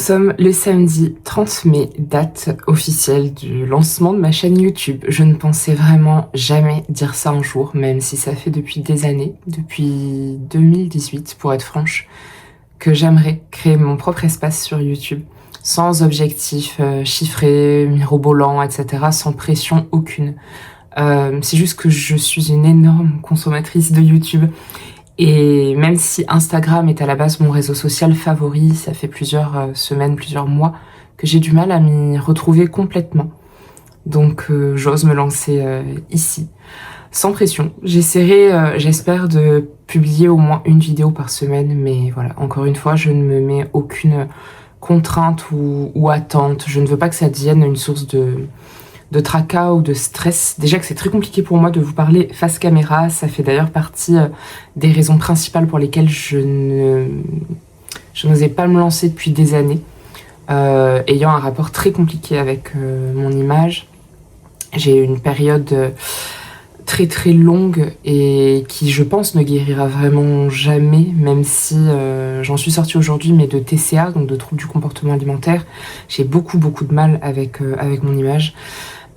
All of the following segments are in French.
sommes le samedi 30 mai, date officielle du lancement de ma chaîne YouTube. Je ne pensais vraiment jamais dire ça un jour, même si ça fait depuis des années, depuis 2018 pour être franche, que j'aimerais créer mon propre espace sur YouTube, sans objectif chiffré, mirobolant, etc., sans pression aucune. C'est juste que je suis une énorme consommatrice de YouTube. Et même si Instagram est à la base mon réseau social favori, ça fait plusieurs semaines, plusieurs mois que j'ai du mal à m'y retrouver complètement. Donc j'ose me lancer ici, sans pression. J'essaierai, j'espère, de publier au moins une vidéo par semaine, mais voilà, encore une fois, je ne me mets aucune contrainte ou attente. Je ne veux pas que ça devienne une source de tracas ou de stress. Déjà que c'est très compliqué pour moi de vous parler face caméra, ça fait d'ailleurs partie des raisons principales pour lesquelles je n'osais pas me lancer depuis des années, ayant un rapport très compliqué avec mon image. J'ai eu une période très très longue et qui, je pense, ne guérira vraiment jamais, même si j'en suis sortie aujourd'hui, mais de TCA, donc de troubles du comportement alimentaire. J'ai beaucoup de mal avec mon image.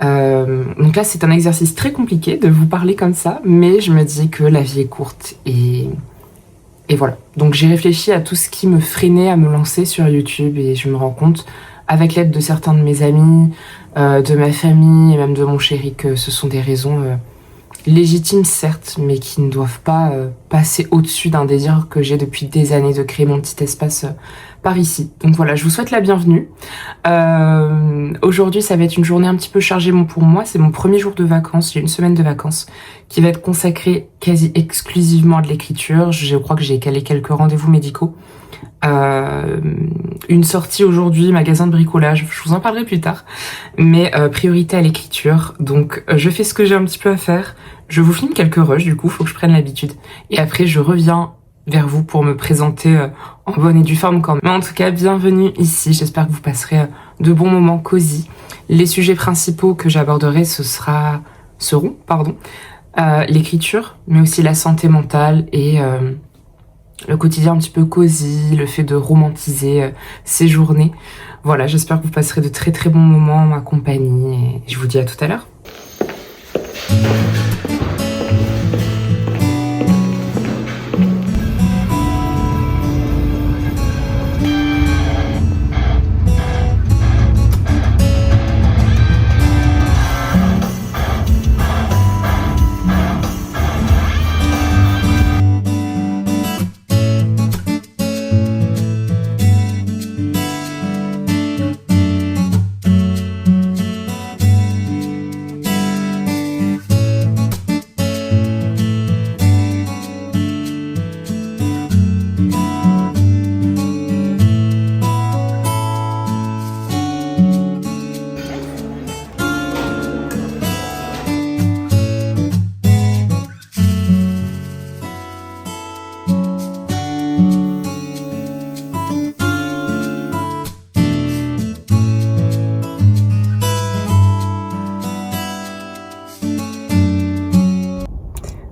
Donc là, c'est un exercice très compliqué de vous parler comme ça, mais je me dis que la vie est courte et voilà. Donc j'ai réfléchi à tout ce qui me freinait à me lancer sur YouTube et je me rends compte, avec l'aide de certains de mes amis, de ma famille et même de mon chéri, que ce sont des raisons légitimes certes, mais qui ne doivent pas passer au-dessus d'un désir que j'ai depuis des années de créer mon petit espace par ici. Donc voilà, je vous souhaite la bienvenue. Aujourd'hui, ça va être une journée un petit peu chargée pour moi. C'est mon premier jour de vacances, j'ai une semaine de vacances qui va être consacrée quasi exclusivement à de l'écriture. Je crois que j'ai calé quelques rendez-vous médicaux. Une sortie aujourd'hui, magasin de bricolage, je vous en parlerai plus tard, mais priorité à l'écriture. Donc je fais ce que j'ai un petit peu à faire, je vous filme quelques rushs, du coup faut que je prenne l'habitude, et après je reviens vers vous pour me présenter en bonne et due forme quand même. Mais en tout cas, bienvenue ici, j'espère que vous passerez de bons moments cosy. Les sujets principaux que j'aborderai seront l'écriture, mais aussi la santé mentale et le quotidien un petit peu cosy, le fait de romantiser ces journées. Voilà, j'espère que vous passerez de très très bons moments en ma compagnie et je vous dis à tout à l'heure.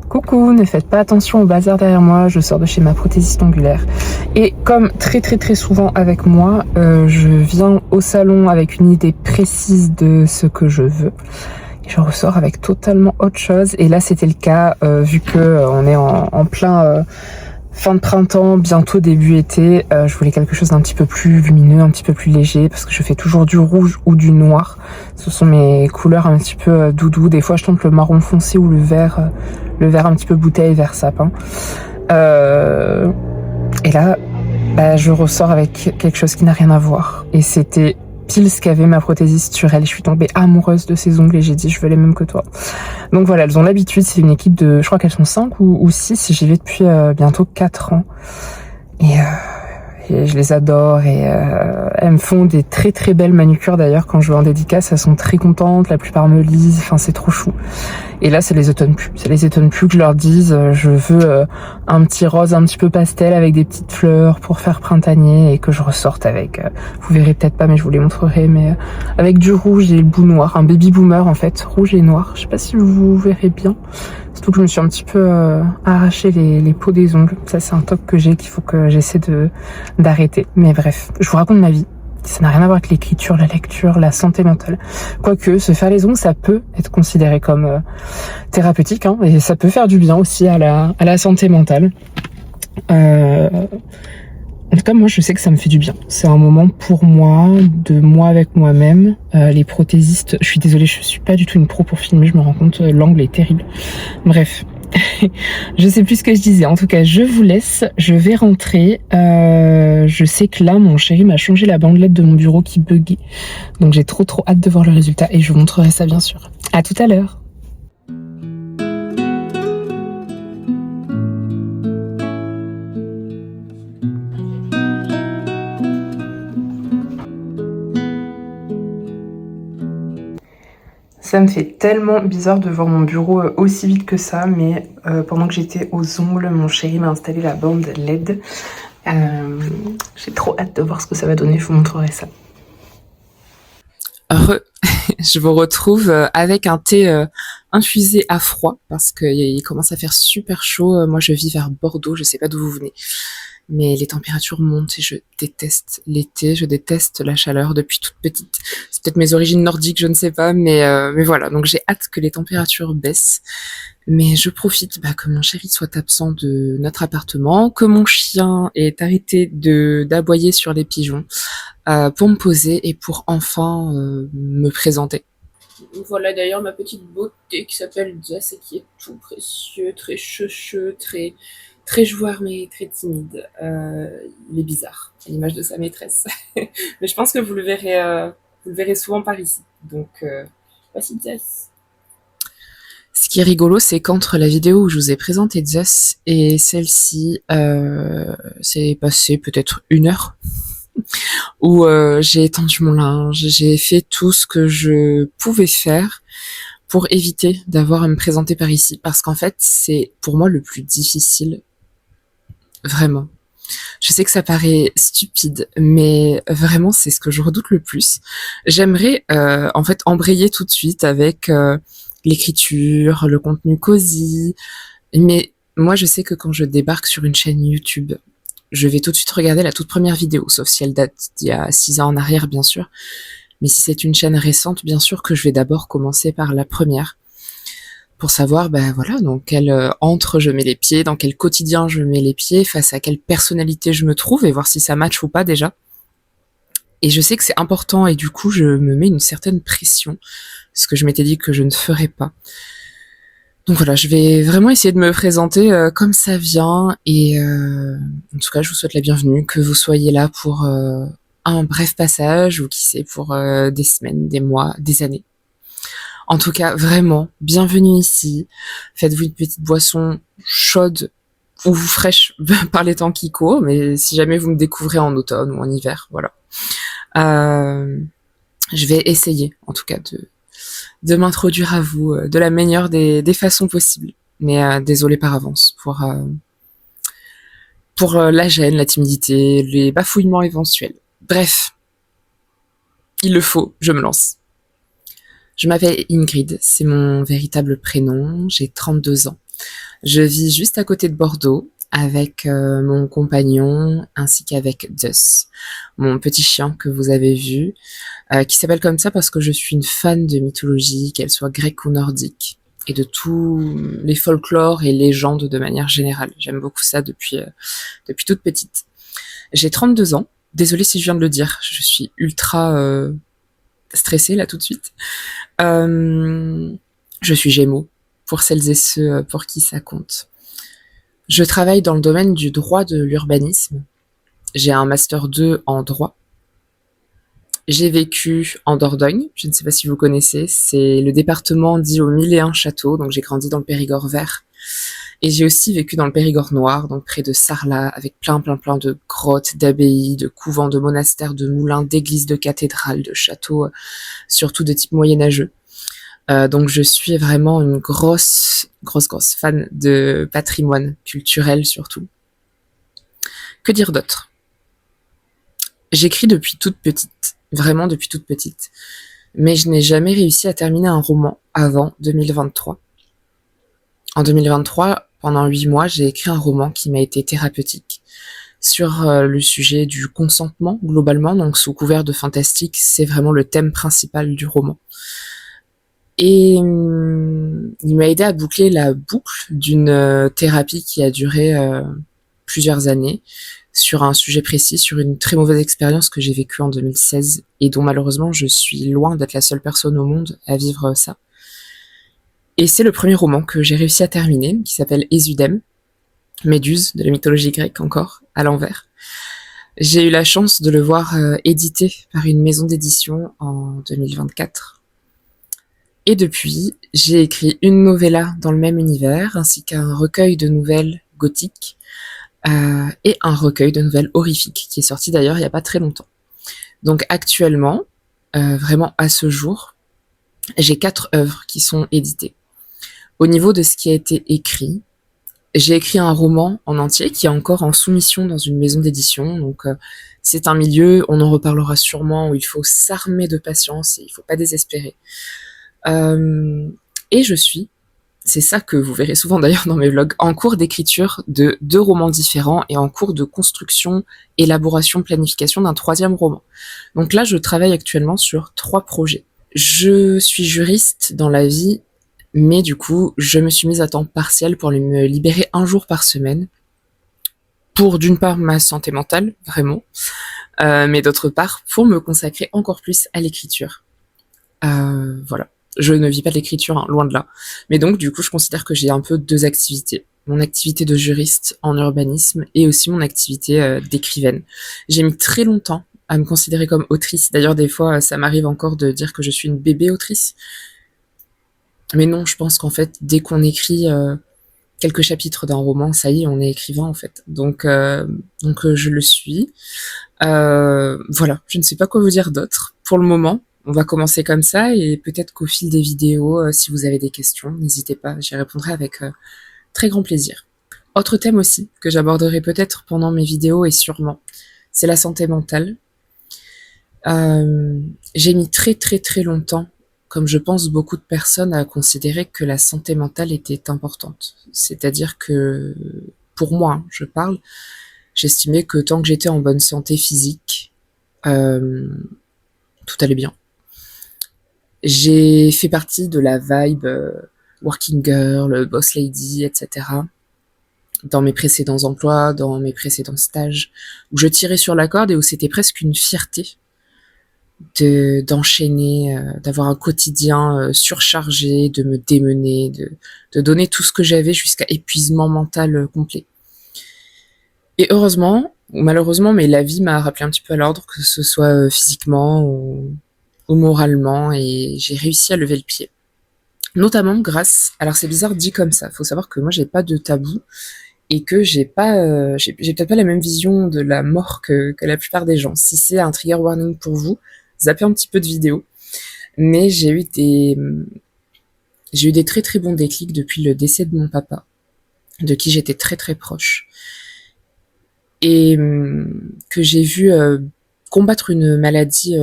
Coucou, ne faites pas attention au bazar derrière moi, je sors de chez ma prothésiste ongulaire. Et comme très souvent avec moi, je viens au salon avec une idée précise de ce que je veux. Et je ressors avec totalement autre chose. Et là c'était le cas, vu que on est en plein fin de printemps, bientôt début été. Je voulais quelque chose d'un petit peu plus lumineux, un petit peu plus léger, parce que je fais toujours du rouge ou du noir. Ce sont mes couleurs un petit peu doudou. Des fois je tente le marron foncé ou le vert un petit peu bouteille, vert sapin. Et là, je ressors avec quelque chose qui n'a rien à voir. Et c'était pile ce qu'avait ma prothésiste sur elle. Je suis tombée amoureuse de ses ongles et j'ai dit je veux les mêmes que toi. Donc voilà, elles ont l'habitude, c'est une équipe de, je crois qu'elles sont 5 ou 6, j'y vais depuis bientôt 4 ans. Et je les adore et elles me font des très belles manucures d'ailleurs. Quand je vais en dédicace, elles sont très contentes, la plupart me lisent, enfin c'est trop chou. Et là ça les étonne plus, que je leur dise je veux un petit rose un petit peu pastel avec des petites fleurs pour faire printanier, et que je ressorte avec, vous verrez peut-être pas mais je vous les montrerai, mais avec du rouge et le bout noir, un baby boomer en fait, rouge et noir. Je sais pas si vous verrez bien, surtout que je me suis un petit peu arraché les peaux des ongles. Ça c'est un toc que j'ai qu'il faut que j'essaie d'arrêter, mais bref, je vous raconte ma vie. Ça n'a rien à voir avec l'écriture, la lecture, la santé mentale. Quoique, se faire les ongles, ça peut être considéré comme thérapeutique, hein, et ça peut faire du bien aussi à la santé mentale. En tout cas, moi, je sais que ça me fait du bien. C'est un moment pour moi, de moi avec moi-même. Les prothésistes, je suis désolée, je suis pas du tout une pro pour filmer, je me rends compte, l'angle est terrible. Bref, je sais plus ce que je disais. En tout cas, je vous laisse, je vais rentrer. Je sais que là, mon chéri m'a changé la bandelette de mon bureau qui buguait. Donc j'ai trop hâte de voir le résultat et je vous montrerai ça bien sûr. À tout à l'heure. Ça me fait tellement bizarre de voir mon bureau aussi vite que ça, mais pendant que j'étais aux ongles, mon chéri m'a installé la bande LED. J'ai trop hâte de voir ce que ça va donner, je vous montrerai ça. Je vous retrouve avec un thé infusé à froid parce qu'il commence à faire super chaud. Moi, je vis vers Bordeaux, je sais pas d'où vous venez. Mais les températures montent et je déteste l'été, je déteste la chaleur depuis toute petite. C'est peut-être mes origines nordiques, je ne sais pas, mais voilà. Donc j'ai hâte que les températures baissent. Mais je profite que mon chéri soit absent de notre appartement, que mon chien ait arrêté d'aboyer sur les pigeons pour me poser et pour enfin me présenter. Voilà d'ailleurs ma petite beauté qui s'appelle Jess et qui est tout précieux, très checheux, très joueur mais très timide. Il est bizarre, à l'image de sa maîtresse. Mais je pense que vous le verrez souvent par ici. Donc voici Jess. Ce qui est rigolo, c'est qu'entre la vidéo où je vous ai présenté Jess et celle-ci, c'est passé peut-être 1 heure où j'ai étendu mon linge, j'ai fait tout ce que je pouvais faire pour éviter d'avoir à me présenter par ici. Parce qu'en fait, c'est pour moi le plus difficile. Vraiment. Je sais que ça paraît stupide, mais vraiment, c'est ce que je redoute le plus. J'aimerais en fait embrayer tout de suite avec l'écriture, le contenu cosy, mais moi, je sais que quand je débarque sur une chaîne YouTube, je vais tout de suite regarder la toute première vidéo, sauf si elle date d'il y a 6 ans en arrière, bien sûr. Mais si c'est une chaîne récente, bien sûr que je vais d'abord commencer par la première, pour savoir, voilà, dans quel antre je mets les pieds, dans quel quotidien je mets les pieds, face à quelle personnalité je me trouve, et voir si ça match ou pas déjà. Et je sais que c'est important, et du coup, je me mets une certaine pression, ce que je m'étais dit que je ne ferais pas. Donc voilà, je vais vraiment essayer de me présenter comme ça vient, et en tout cas, je vous souhaite la bienvenue, que vous soyez là pour un bref passage, ou qui sait, pour des semaines, des mois, des années. En tout cas, vraiment, bienvenue ici. Faites-vous une petite boisson chaude ou fraîche par les temps qui courent, mais si jamais vous me découvrez en automne ou en hiver, voilà. Je vais essayer, en tout cas, de m'introduire à vous de la meilleure des façons possibles. Mais désolé par avance pour la gêne, la timidité, les bafouillements éventuels. Bref, il le faut, je me lance. Je m'appelle Ingrid, c'est mon véritable prénom, j'ai 32 ans. Je vis juste à côté de Bordeaux avec mon compagnon ainsi qu'avec Zeus, mon petit chien que vous avez vu, qui s'appelle comme ça parce que je suis une fan de mythologie, qu'elle soit grecque ou nordique, et de tous les folklores et légendes de manière générale. J'aime beaucoup ça depuis toute petite. J'ai 32 ans, désolée si je viens de le dire, je suis ultra stressée là tout de suite. Je suis Gémeaux, pour celles et ceux pour qui ça compte. Je travaille dans le domaine du droit de l'urbanisme. J'ai un master 2 en droit. J'ai vécu en Dordogne, je ne sais pas si vous connaissez, c'est le département dit aux 1001 châteaux, donc j'ai grandi dans le Périgord vert. Et j'ai aussi vécu dans le Périgord noir, donc près de Sarlat, avec plein de grottes, d'abbayes, de couvents, de monastères, de moulins, d'églises, de cathédrales, de châteaux, surtout de type moyenâgeux. Donc je suis vraiment une grosse fan de patrimoine culturel surtout. Que dire d'autre? J'écris depuis toute petite, vraiment depuis toute petite, mais je n'ai jamais réussi à terminer un roman avant 2023. En 2023, pendant 8 mois, j'ai écrit un roman qui m'a été thérapeutique. sur le sujet du consentement globalement, donc sous couvert de fantastique, c'est vraiment le thème principal du roman. Et il m'a aidé à boucler la boucle d'une thérapie qui a duré plusieurs années sur un sujet précis, sur une très mauvaise expérience que j'ai vécue en 2016 et dont malheureusement je suis loin d'être la seule personne au monde à vivre ça. Et c'est le premier roman que j'ai réussi à terminer, qui s'appelle Ésudème, Méduse, de la mythologie grecque encore, à l'envers. J'ai eu la chance de le voir édité par une maison d'édition en 2024. Et depuis, j'ai écrit une novella dans le même univers, ainsi qu'un recueil de nouvelles gothiques, et un recueil de nouvelles horrifiques, qui est sorti d'ailleurs il n'y a pas très longtemps. Donc actuellement, vraiment à ce jour, j'ai 4 œuvres qui sont éditées. Au niveau de ce qui a été écrit, j'ai écrit un roman en entier qui est encore en soumission dans une maison d'édition. Donc c'est un milieu, on en reparlera sûrement, où il faut s'armer de patience et il ne faut pas désespérer. Et je suis, c'est ça que vous verrez souvent d'ailleurs dans mes vlogs, en cours d'écriture de 2 romans différents et en cours de construction, élaboration, planification d'un 3e roman. Donc là, je travaille actuellement sur 3 projets. Je suis juriste dans la vie, mais du coup, je me suis mise à temps partiel pour me libérer un jour par semaine pour d'une part ma santé mentale, vraiment, mais d'autre part pour me consacrer encore plus à l'écriture. Voilà. Je ne vis pas de l'écriture, hein, loin de là. Mais donc, du coup, je considère que j'ai un peu 2 activités. Mon activité de juriste en urbanisme et aussi mon activité d'écrivaine. J'ai mis très longtemps à me considérer comme autrice. D'ailleurs, des fois, ça m'arrive encore de dire que je suis une bébé autrice. Mais non, je pense qu'en fait, dès qu'on écrit quelques chapitres d'un roman, ça y est, on est écrivain, en fait. Donc je le suis. Voilà, je ne sais pas quoi vous dire d'autre pour le moment. On va commencer comme ça et peut-être qu'au fil des vidéos, si vous avez des questions, n'hésitez pas, j'y répondrai avec très grand plaisir. Autre thème aussi que j'aborderai peut-être pendant mes vidéos et sûrement, c'est la santé mentale. J'ai mis très très très longtemps, comme je pense beaucoup de personnes, à considérer que la santé mentale était importante. C'est-à-dire que, pour moi, hein, je parle, j'estimais que tant que j'étais en bonne santé physique, tout allait bien. J'ai fait partie de la vibe working girl, boss lady, etc. dans mes précédents emplois, dans mes précédents stages, où je tirais sur la corde et où c'était presque une fierté d'enchaîner, d'avoir un quotidien surchargé, de me démener, de donner tout ce que j'avais jusqu'à épuisement mental complet. Et heureusement, ou malheureusement, mais la vie m'a rappelé un petit peu à l'ordre, que ce soit physiquement ou moralement, et j'ai réussi à lever le pied. Notamment grâce, alors c'est bizarre dit comme ça, faut savoir que moi j'ai pas de tabou, et que j'ai peut-être pas la même vision de la mort que la plupart des gens. Si c'est un trigger warning pour vous, zappez un petit peu de vidéos. Mais j'ai eu des très très bons déclics depuis le décès de mon papa, de qui j'étais très très proche, et que j'ai vu combattre une maladie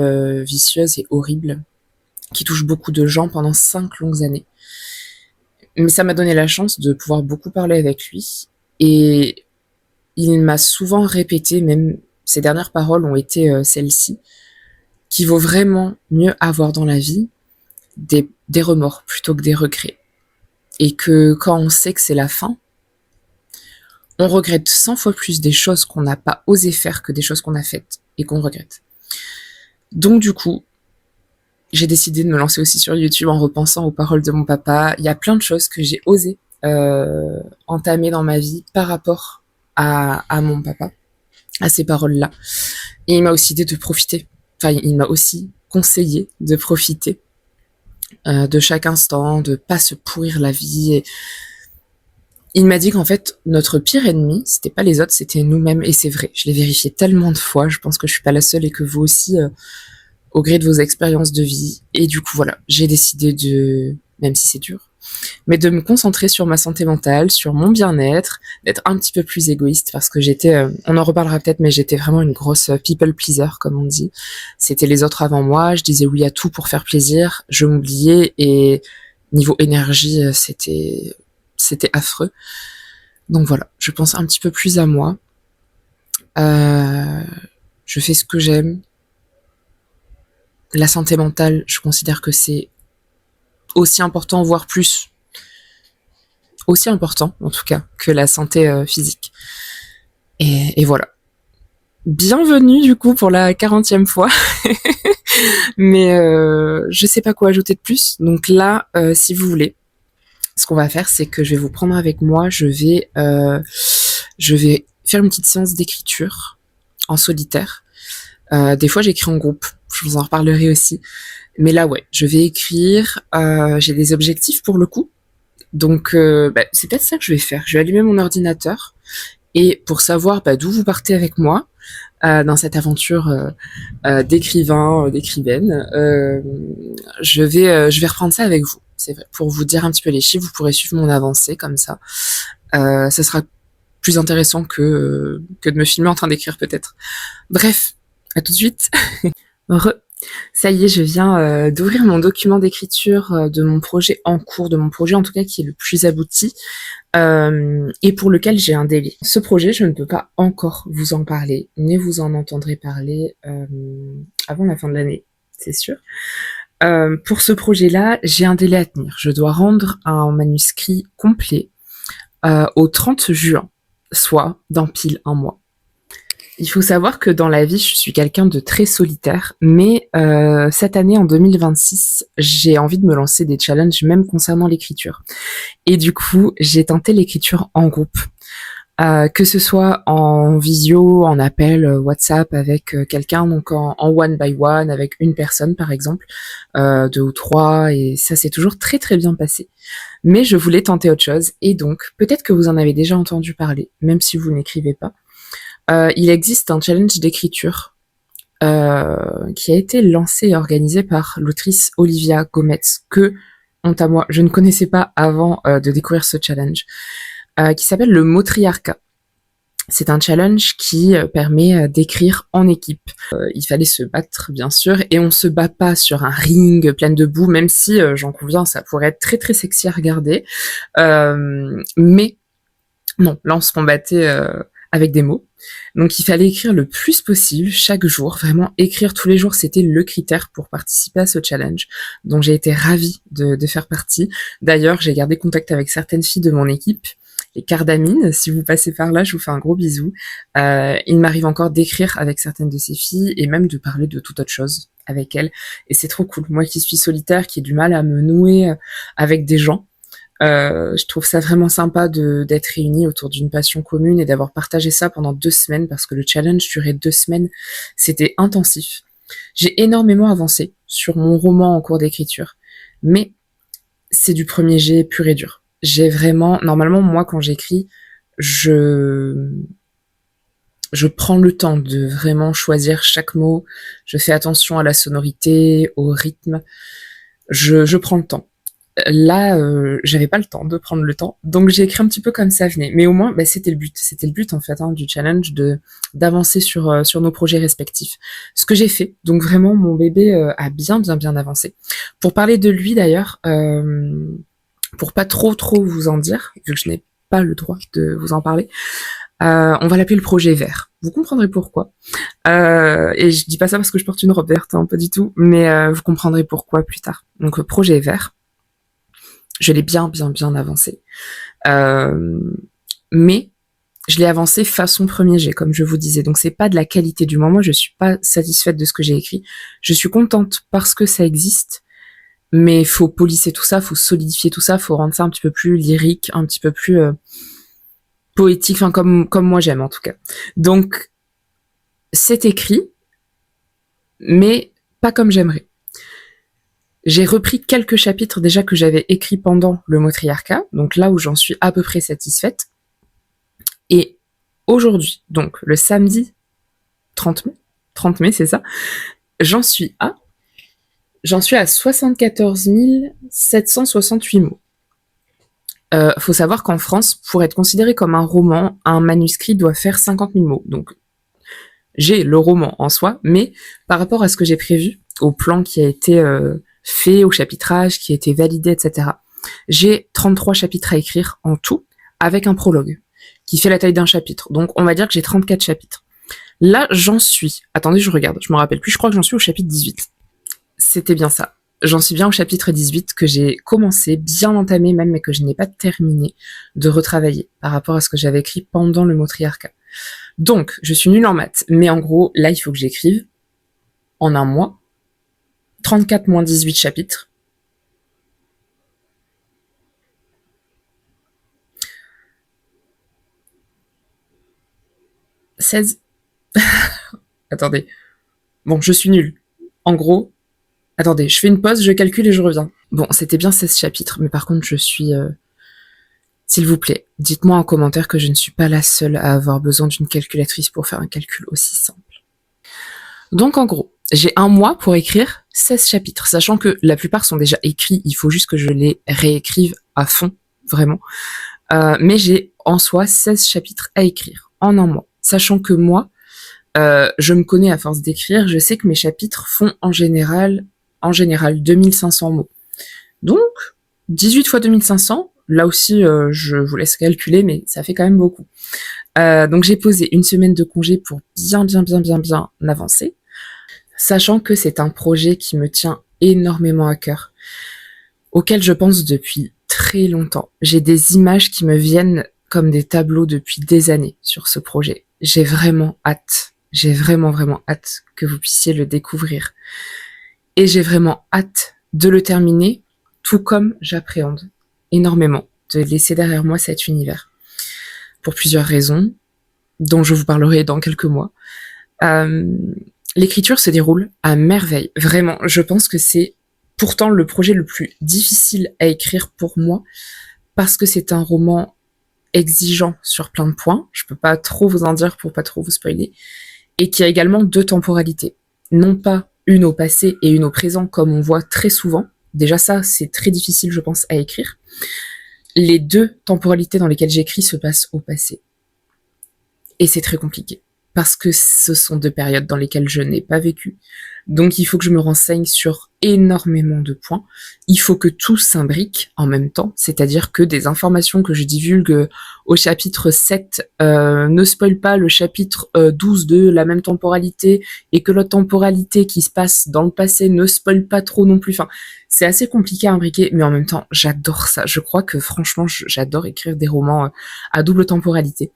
vicieuse et horrible qui touche beaucoup de gens pendant 5 longues années. Mais ça m'a donné la chance de pouvoir beaucoup parler avec lui, et il m'a souvent répété, même ses dernières paroles ont été celles-ci, qu'il vaut vraiment mieux avoir dans la vie des remords plutôt que des regrets. Et que quand on sait que c'est la fin, on regrette 100 fois plus des choses qu'on n'a pas osé faire que des choses qu'on a faites et qu'on regrette. Donc du coup, j'ai décidé de me lancer aussi sur YouTube en repensant aux paroles de mon papa. Il y a plein de choses que j'ai osé entamer dans ma vie par rapport à mon papa, à ces paroles-là. Et il m'a aussi dit de profiter. Enfin, il m'a aussi conseillé de profiter de chaque instant, de pas se pourrir la vie. Et il m'a dit qu'en fait, notre pire ennemi, c'était pas les autres, c'était nous-mêmes. Et c'est vrai, je l'ai vérifié tellement de fois, je pense que je suis pas la seule et que vous aussi, au gré de vos expériences de vie. Et du coup, voilà, j'ai décidé de, même si c'est dur, mais de me concentrer sur ma santé mentale, sur mon bien-être, d'être un petit peu plus égoïste, parce que j'étais, on en reparlera peut-être, mais j'étais vraiment une grosse people pleaser, comme on dit. C'était les autres avant moi, je disais oui à tout pour faire plaisir, je m'oubliais, et niveau énergie, c'était affreux. Donc voilà, je pense un petit peu plus à moi. Je fais ce que j'aime. La santé mentale, je considère que c'est aussi important, voire plus, aussi important en tout cas, que la santé physique. Et voilà. Bienvenue du coup pour la 40e fois. Mais je sais pas quoi ajouter de plus. Donc là, si vous voulez, ce qu'on va faire, c'est que je vais vous prendre avec moi. Je vais faire une petite séance d'écriture en solitaire. Des fois, j'écris en groupe. Je vous en reparlerai aussi. Mais là, ouais, je vais écrire. J'ai des objectifs pour le coup. Donc, c'est peut-être ça que je vais faire. Je vais allumer mon ordinateur. Et pour savoir d'où vous partez avec moi dans cette aventure d'écrivain, d'écrivaine, je vais reprendre ça avec vous. C'est vrai. Pour vous dire un petit peu les chiffres, vous pourrez suivre mon avancée comme ça. Ça sera plus intéressant que de me filmer en train d'écrire peut-être. Bref, à tout de suite. Ça y est, je viens d'ouvrir mon document d'écriture de mon projet en cours, de mon projet en tout cas qui est le plus abouti et pour lequel j'ai un délai. Ce projet, je ne peux pas encore vous en parler, mais vous en entendrez parler avant la fin de l'année, c'est sûr. Pour ce projet-là, j'ai un délai à tenir. Je dois rendre un manuscrit complet au 30 juin, soit dans pile un mois. Il faut savoir que dans la vie, je suis quelqu'un de très solitaire, mais cette année, en 2026, j'ai envie de me lancer des challenges, même concernant l'écriture. Et du coup, j'ai tenté l'écriture en groupe. Que ce soit en visio, en appel WhatsApp avec quelqu'un, donc en one by one, avec une personne par exemple, 2 ou 3, et ça s'est toujours très très bien passé. Mais je voulais tenter autre chose, et donc, peut-être que vous en avez déjà entendu parler, même si vous n'écrivez pas. Il existe un challenge d'écriture qui a été lancé et organisé par l'autrice Olivia Gometz, que, honte à moi, je ne connaissais pas avant de découvrir ce challenge, qui s'appelle le Motriarcat. C'est un challenge qui permet d'écrire en équipe. Il fallait se battre, bien sûr, et on se bat pas sur un ring plein de boue, même si, j'en conviens, ça pourrait être très très sexy à regarder. Mais non, là on se combattait avec des mots. Donc il fallait écrire le plus possible chaque jour, vraiment écrire tous les jours, c'était le critère pour participer à ce challenge. Donc j'ai été ravie de faire partie. D'ailleurs, j'ai gardé contact avec certaines filles de mon équipe, les Cardamines, si vous passez par là, je vous fais un gros bisou. Il m'arrive encore d'écrire avec certaines de ces filles et même de parler de toute autre chose avec elles. Et c'est trop cool. Moi qui suis solitaire, qui ai du mal à me nouer avec des gens, je trouve ça vraiment sympa d'être réunis autour d'une passion commune et d'avoir partagé ça pendant 2 semaines parce que le challenge durait 2 semaines. C'était intensif. J'ai énormément avancé sur mon roman en cours d'écriture, mais c'est du premier jet pur et dur. J'ai vraiment, normalement, moi, quand j'écris, je prends le temps de vraiment choisir chaque mot. Je fais attention à la sonorité, au rythme. Je prends le temps. Là, j'avais pas le temps de prendre le temps, donc j'ai écrit un petit peu comme ça venait. Mais au moins, c'était le but. C'était le but en fait du challenge, d'avancer sur nos projets respectifs. Ce que j'ai fait. Donc vraiment, mon bébé a bien avancé. Pour parler de lui d'ailleurs, pour pas trop vous en dire, vu que je n'ai pas le droit de vous en parler, on va l'appeler le projet vert. Vous comprendrez pourquoi. Et je dis pas ça parce que je porte une robe verte, hein, pas du tout, mais vous comprendrez pourquoi plus tard. Donc projet vert. Je l'ai bien avancé. Mais je l'ai avancé façon premier jet, comme je vous disais. Donc c'est pas de la qualité du moment. Moi, je suis pas satisfaite de ce que j'ai écrit. Je suis contente parce que ça existe, mais il faut polisser tout ça, faut solidifier tout ça, faut rendre ça un petit peu plus lyrique, un petit peu plus poétique, enfin comme moi j'aime en tout cas. Donc c'est écrit, mais pas comme j'aimerais. J'ai repris quelques chapitres déjà que j'avais écrits pendant le Motriarcat, donc là où j'en suis à peu près satisfaite. Et aujourd'hui, donc le samedi 30 mai, c'est ça, j'en suis à 74 768 mots. Faut savoir qu'en France, pour être considéré comme un roman, un manuscrit doit faire 50 000 mots. Donc j'ai le roman en soi, mais par rapport à ce que j'ai prévu, au plan qui a été fait, au chapitrage, qui a été validé, etc. J'ai 33 chapitres à écrire en tout, avec un prologue, qui fait la taille d'un chapitre. Donc on va dire que j'ai 34 chapitres. Là, j'en suis. Attendez, je regarde. Je me rappelle plus. Je crois que j'en suis au chapitre 18. C'était bien ça. J'en suis bien au chapitre 18 que j'ai commencé, bien entamé même, mais que je n'ai pas terminé de retravailler par rapport à ce que j'avais écrit pendant le matriarcat. Donc, je suis nulle en maths, mais en gros, là, il faut que j'écrive en un mois 34 moins 18 chapitres. « 16 » Attendez. Bon, je suis nulle. En gros, attendez, je fais une pause, je calcule et je reviens. Bon, c'était bien 16 chapitres, mais par contre, je suis... S'il vous plaît, dites-moi en commentaire que je ne suis pas la seule à avoir besoin d'une calculatrice pour faire un calcul aussi simple. Donc en gros, j'ai un mois pour écrire 16 chapitres, sachant que la plupart sont déjà écrits, il faut juste que je les réécrive à fond, vraiment. Mais j'ai en soi 16 chapitres à écrire en un mois, sachant que moi, je me connais à force d'écrire, je sais que mes chapitres font en général 2500 mots. Donc, 18 fois 2500, là aussi, je vous laisse calculer, mais ça fait quand même beaucoup. Donc j'ai posé une semaine de congé pour bien avancer, sachant que c'est un projet qui me tient énormément à cœur, auquel je pense depuis très longtemps. J'ai des images qui me viennent comme des tableaux depuis des années sur ce projet. J'ai vraiment hâte que vous puissiez le découvrir. Et j'ai vraiment hâte de le terminer, tout comme j'appréhende énormément de laisser derrière moi cet univers. Pour plusieurs raisons, dont je vous parlerai dans quelques mois. L'écriture se déroule à merveille. Vraiment, je pense que c'est pourtant le projet le plus difficile à écrire pour moi, parce que c'est un roman exigeant sur plein de points. Je peux pas trop vous en dire pour pas trop vous spoiler. Et qui a également 2 temporalités. Non pas une au passé et une au présent, comme on voit très souvent. Déjà ça, c'est très difficile, je pense, à écrire. Les 2 temporalités dans lesquelles j'écris se passent au passé. Et c'est très compliqué, parce que ce sont 2 périodes dans lesquelles je n'ai pas vécu. Donc il faut que je me renseigne sur énormément de points. Il faut que tout s'imbrique en même temps, c'est-à-dire que des informations que je divulgue au chapitre 7 ne spoilent pas le chapitre 12 de la même temporalité, et que l'autre temporalité qui se passe dans le passé ne spoile pas trop non plus. Enfin, c'est assez compliqué à imbriquer, mais en même temps, j'adore ça. Je crois que franchement, j'adore écrire des romans à double temporalité.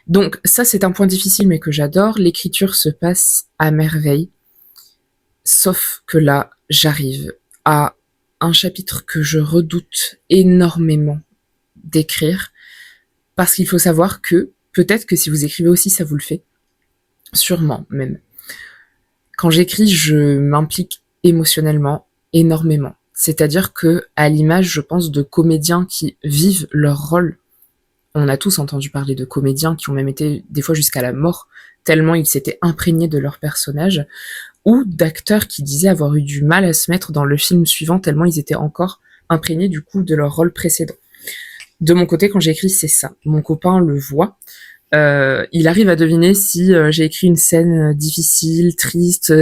Donc ça, c'est un point difficile, mais que j'adore. L'écriture se passe à merveille. Sauf que là, j'arrive à un chapitre que je redoute énormément d'écrire. Parce qu'il faut savoir que, peut-être que si vous écrivez aussi, ça vous le fait. Sûrement, même. Quand j'écris, je m'implique émotionnellement énormément. C'est-à-dire que, à l'image, je pense, de comédiens qui vivent leur rôle. On a tous entendu parler de comédiens qui ont même été des fois jusqu'à la mort, tellement ils s'étaient imprégnés de leur personnage, ou d'acteurs qui disaient avoir eu du mal à se mettre dans le film suivant, tellement ils étaient encore imprégnés du coup de leur rôle précédent. De mon côté, quand j'écris, c'est ça. Mon copain le voit. Il arrive à deviner si j'ai écrit une scène difficile, triste,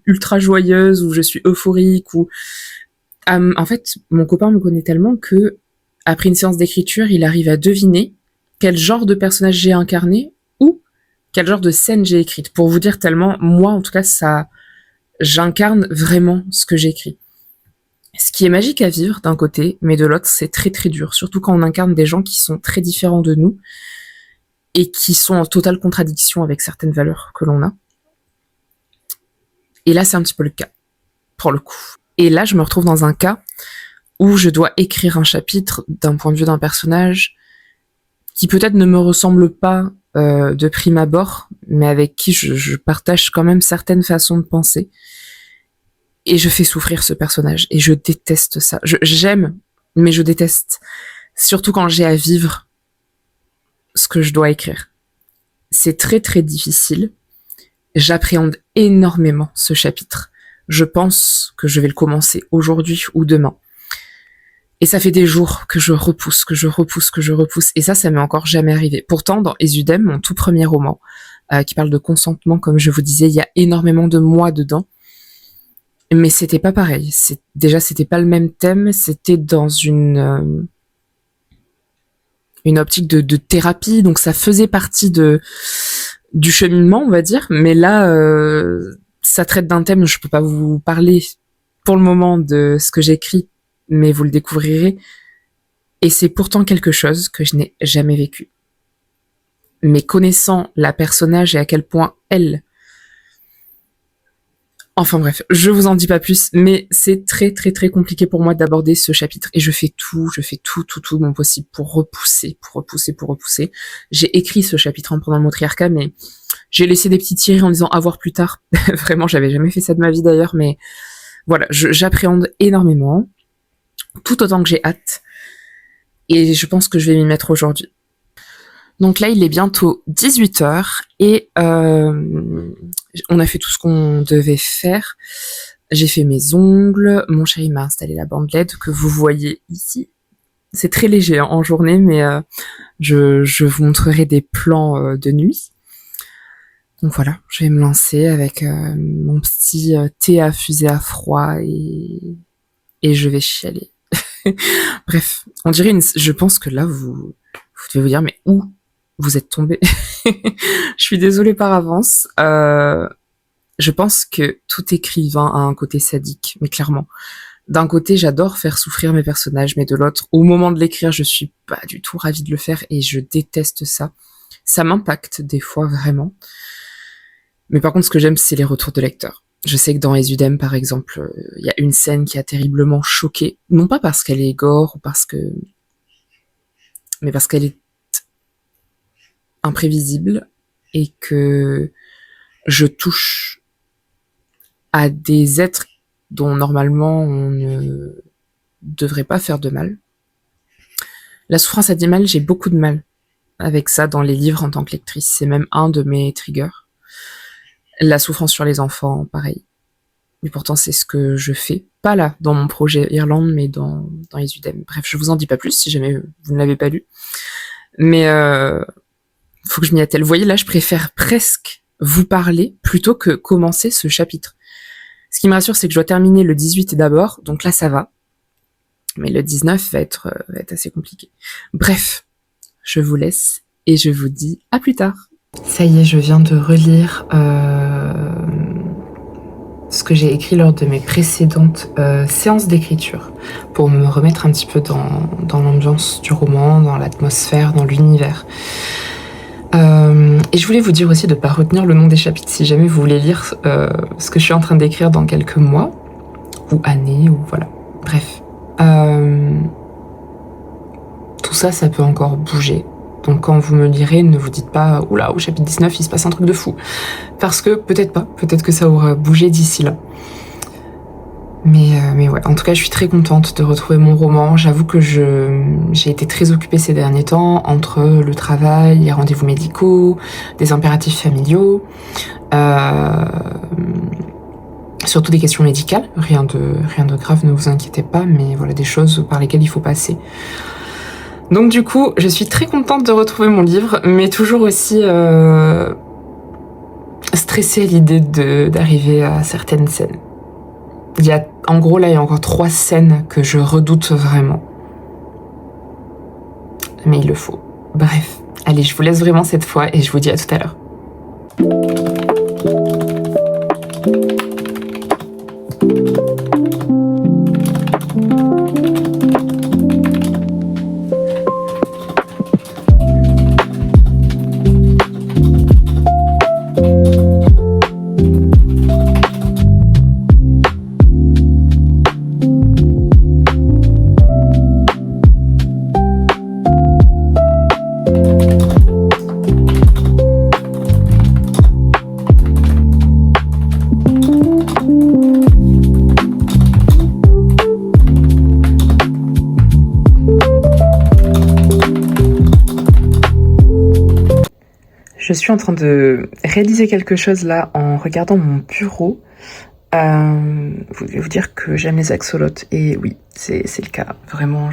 ultra joyeuse, ou je suis euphorique, ou... en fait, mon copain me connaît tellement que après une séance d'écriture, il arrive à deviner quel genre de personnage j'ai incarné ou quel genre de scène j'ai écrite. Pour vous dire tellement, moi en tout cas, j'incarne vraiment ce que j'écris. Ce qui est magique à vivre d'un côté, mais de l'autre, c'est très très dur. Surtout quand on incarne des gens qui sont très différents de nous et qui sont en totale contradiction avec certaines valeurs que l'on a. Et là, c'est un petit peu le cas, pour le coup. Et là, je me retrouve dans un cas où je dois écrire un chapitre d'un point de vue d'un personnage qui peut-être ne me ressemble pas de prime abord, mais avec qui je partage quand même certaines façons de penser. Et je fais souffrir ce personnage. Et je déteste ça. J'aime, mais je déteste. Surtout quand j'ai à vivre ce que je dois écrire. C'est très très difficile. J'appréhende énormément ce chapitre. Je pense que je vais le commencer aujourd'hui ou demain. Et ça fait des jours que je repousse. Et ça m'est encore jamais arrivé. Pourtant, dans Esudem, mon tout premier roman, qui parle de consentement, comme je vous disais, il y a énormément de moi dedans. Mais c'était pas pareil. Déjà, c'était pas le même thème. C'était dans une optique de thérapie. Donc, ça faisait partie de du cheminement, on va dire. Mais là, ça traite d'un thème, je peux pas vous parler pour le moment de ce que j'écris, mais vous le découvrirez. Et c'est pourtant quelque chose que je n'ai jamais vécu. Mais connaissant la personnage et à quel point elle... Enfin bref, je vous en dis pas plus, mais c'est très très très compliqué pour moi d'aborder ce chapitre et je fais tout de mon possible pour repousser. J'ai écrit ce chapitre en prenant le matriarcat, mais j'ai laissé des petits tirés en disant à voir plus tard. Vraiment, j'avais jamais fait ça de ma vie d'ailleurs, mais voilà, j'appréhende énormément, tout autant que j'ai hâte, et je pense que je vais m'y mettre aujourd'hui. Donc là, il est bientôt 18h et on a fait tout ce qu'on devait faire. J'ai fait mes ongles, mon chéri m'a installé la bandelette que vous voyez ici. C'est très léger en journée, mais je vous montrerai des plans de nuit. Donc voilà, je vais me lancer avec mon petit thé infusé à froid et je vais chialer. Bref, on dirait je pense que là, vous devez vous dire, mais où vous êtes tombé? Je suis désolée par avance. Je pense que tout écrivain a un côté sadique, mais clairement. D'un côté, j'adore faire souffrir mes personnages, mais de l'autre, au moment de l'écrire, je suis pas du tout ravie de le faire et je déteste ça. Ça m'impacte des fois, vraiment. Mais par contre, ce que j'aime, c'est les retours de lecteurs. Je sais que dans Esudem, par exemple, il y a une scène qui a terriblement choqué. Non pas parce qu'elle est gore ou mais parce qu'elle est imprévisible et que je touche à des êtres dont normalement on ne devrait pas faire de mal. La souffrance animale, j'ai beaucoup de mal avec ça dans les livres en tant que lectrice. C'est même un de mes triggers. La souffrance sur les enfants, pareil. Et pourtant, c'est ce que je fais. Pas là, dans mon projet Irlande, mais dans Esudem. Bref, je vous en dis pas plus, si jamais vous ne l'avez pas lu. Mais faut que je m'y attelle. Vous voyez, là, je préfère presque vous parler plutôt que commencer ce chapitre. Ce qui me rassure, c'est que je dois terminer le 18 d'abord, donc là, ça va. Mais le 19 va être assez compliqué. Bref, je vous laisse et je vous dis à plus tard. Ça y est, je viens de relire ce que j'ai écrit lors de mes précédentes séances d'écriture pour me remettre un petit peu dans l'ambiance du roman, dans l'atmosphère, dans l'univers. Et je voulais vous dire aussi de ne pas retenir le nom des chapitres si jamais vous voulez lire ce que je suis en train d'écrire dans quelques mois ou années, ou voilà. Bref. Tout ça, ça peut encore bouger. Donc quand vous me lirez, ne vous dites pas « Oula, au chapitre 19, il se passe un truc de fou ». Parce que peut-être pas, peut-être que ça aura bougé d'ici là. Mais ouais, en tout cas, je suis très contente de retrouver mon roman. J'avoue que j'ai été très occupée ces derniers temps entre le travail, les rendez-vous médicaux, des impératifs familiaux, surtout des questions médicales. Rien de grave, ne vous inquiétez pas, mais voilà, des choses par lesquelles il faut passer. Donc du coup, je suis très contente de retrouver mon livre, mais toujours aussi stressée à l'idée d'arriver à certaines scènes. En gros, là, il y a encore 3 scènes que je redoute vraiment. Mais il le faut. Bref, allez, je vous laisse vraiment cette fois et je vous dis à tout à l'heure. Je suis en train de réaliser quelque chose là en regardant mon bureau. Je voulais vous dire que j'aime les axolotes et oui, c'est le cas. Vraiment,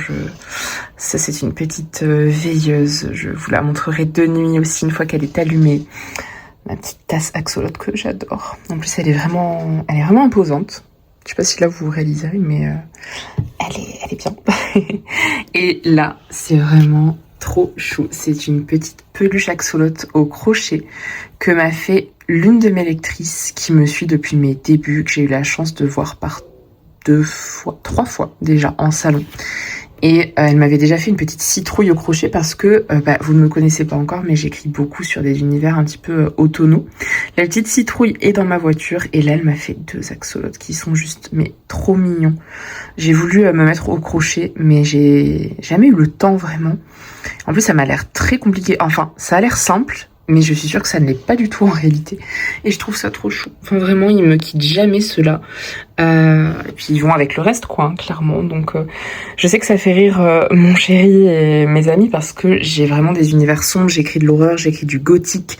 ça c'est une petite veilleuse. Je vous la montrerai de nuit aussi une fois qu'elle est allumée. Ma petite tasse axolote que j'adore. En plus, elle est vraiment imposante. Je sais pas si là vous réaliserez, mais elle est bien. Et là, c'est vraiment trop chou. C'est une petite peluche axolote au crochet que m'a fait l'une de mes lectrices qui me suit depuis mes débuts, que j'ai eu la chance de voir par 3 fois déjà en salon. Et elle m'avait déjà fait une petite citrouille au crochet parce que, vous ne me connaissez pas encore, mais j'écris beaucoup sur des univers un petit peu automnaux. La petite citrouille est dans ma voiture et là, elle m'a fait 2 axolotes qui sont juste, mais trop mignons. J'ai voulu me mettre au crochet, mais j'ai jamais eu le temps vraiment. En plus, ça m'a l'air très compliqué. Enfin, ça a l'air simple, mais je suis sûre que ça ne l'est pas du tout en réalité. Et je trouve ça trop chou. Enfin, vraiment, ils me quittent jamais ceux-là. Et puis, ils vont avec le reste, quoi, hein, clairement. Donc, je sais que ça fait rire mon chéri et mes amis parce que j'ai vraiment des univers sombres. J'écris de l'horreur, j'écris du gothique.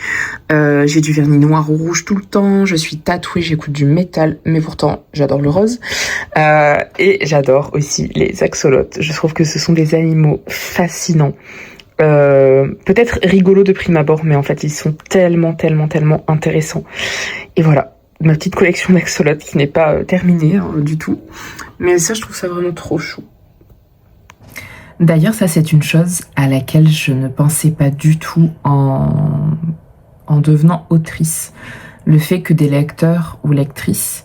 J'ai du vernis noir ou rouge tout le temps. Je suis tatouée, j'écoute du métal. Mais pourtant, j'adore le rose. Et j'adore aussi les axolotes. Je trouve que ce sont des animaux fascinants. Peut-être rigolo de prime abord, mais en fait ils sont tellement intéressants. Et voilà, ma petite collection d'axolotes qui n'est pas terminée du tout, mais ça je trouve ça vraiment trop chou. D'ailleurs ça c'est une chose à laquelle je ne pensais pas du tout en devenant autrice. Le fait que des lecteurs ou lectrices,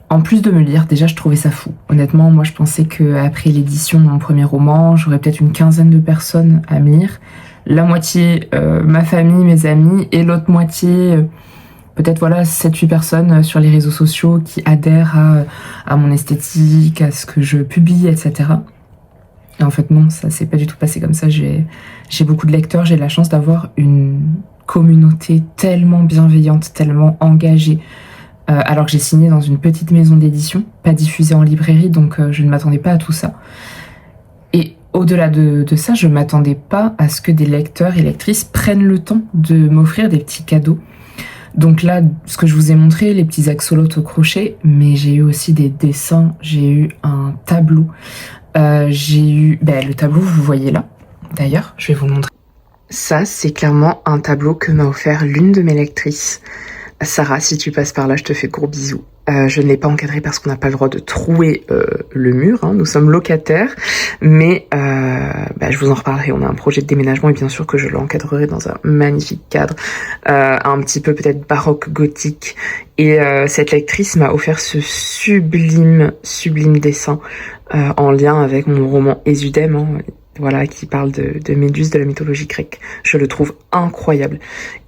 en plus de me lire, déjà je trouvais ça fou. Honnêtement, moi je pensais qu'après l'édition de mon premier roman, j'aurais peut-être une quinzaine de personnes à me lire. La moitié, ma famille, mes amis, et l'autre moitié, peut-être voilà 7-8 personnes sur les réseaux sociaux qui adhèrent à mon esthétique, à ce que je publie, etc. Et en fait non, ça s'est pas du tout passé comme ça. J'ai beaucoup de lecteurs, j'ai la chance d'avoir une communauté tellement bienveillante, tellement engagée. Alors que j'ai signé dans une petite maison d'édition, pas diffusée en librairie, donc je ne m'attendais pas à tout ça. Et au-delà de ça, je m'attendais pas à ce que des lecteurs et lectrices prennent le temps de m'offrir des petits cadeaux. Donc là, ce que je vous ai montré, les petits axolotes au crochet, mais j'ai eu aussi des dessins, j'ai eu un tableau. J'ai eu le tableau, vous voyez là, d'ailleurs, je vais vous le montrer. Ça, c'est clairement un tableau que m'a offert l'une de mes lectrices. Sarah, si tu passes par là, je te fais gros bisous. Je ne l'ai pas encadré parce qu'on n'a pas le droit de trouer le mur, hein, nous sommes locataires, mais je vous en reparlerai, on a un projet de déménagement et bien sûr que je l'encadrerai dans un magnifique cadre, un petit peu peut-être baroque gothique, et cette lectrice m'a offert ce sublime dessin en lien avec mon roman Ésudème, hein, voilà, qui parle de Méduse de la mythologie grecque. Je le trouve incroyable.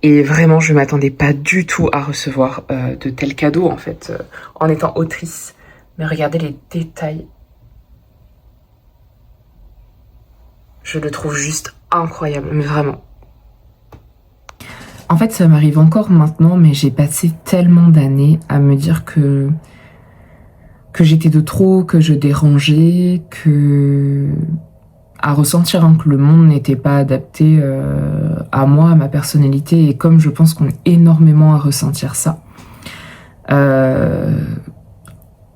Et vraiment, je m'attendais pas du tout à recevoir de tels cadeaux, en fait, en étant autrice. Mais regardez les détails. Je le trouve juste incroyable, mais vraiment. En fait, ça m'arrive encore maintenant, mais j'ai passé tellement d'années à me dire que j'étais de trop, que je dérangeais, à ressentir que le monde n'était pas adapté à moi, à ma personnalité, et comme je pense qu'on est énormément à ressentir ça,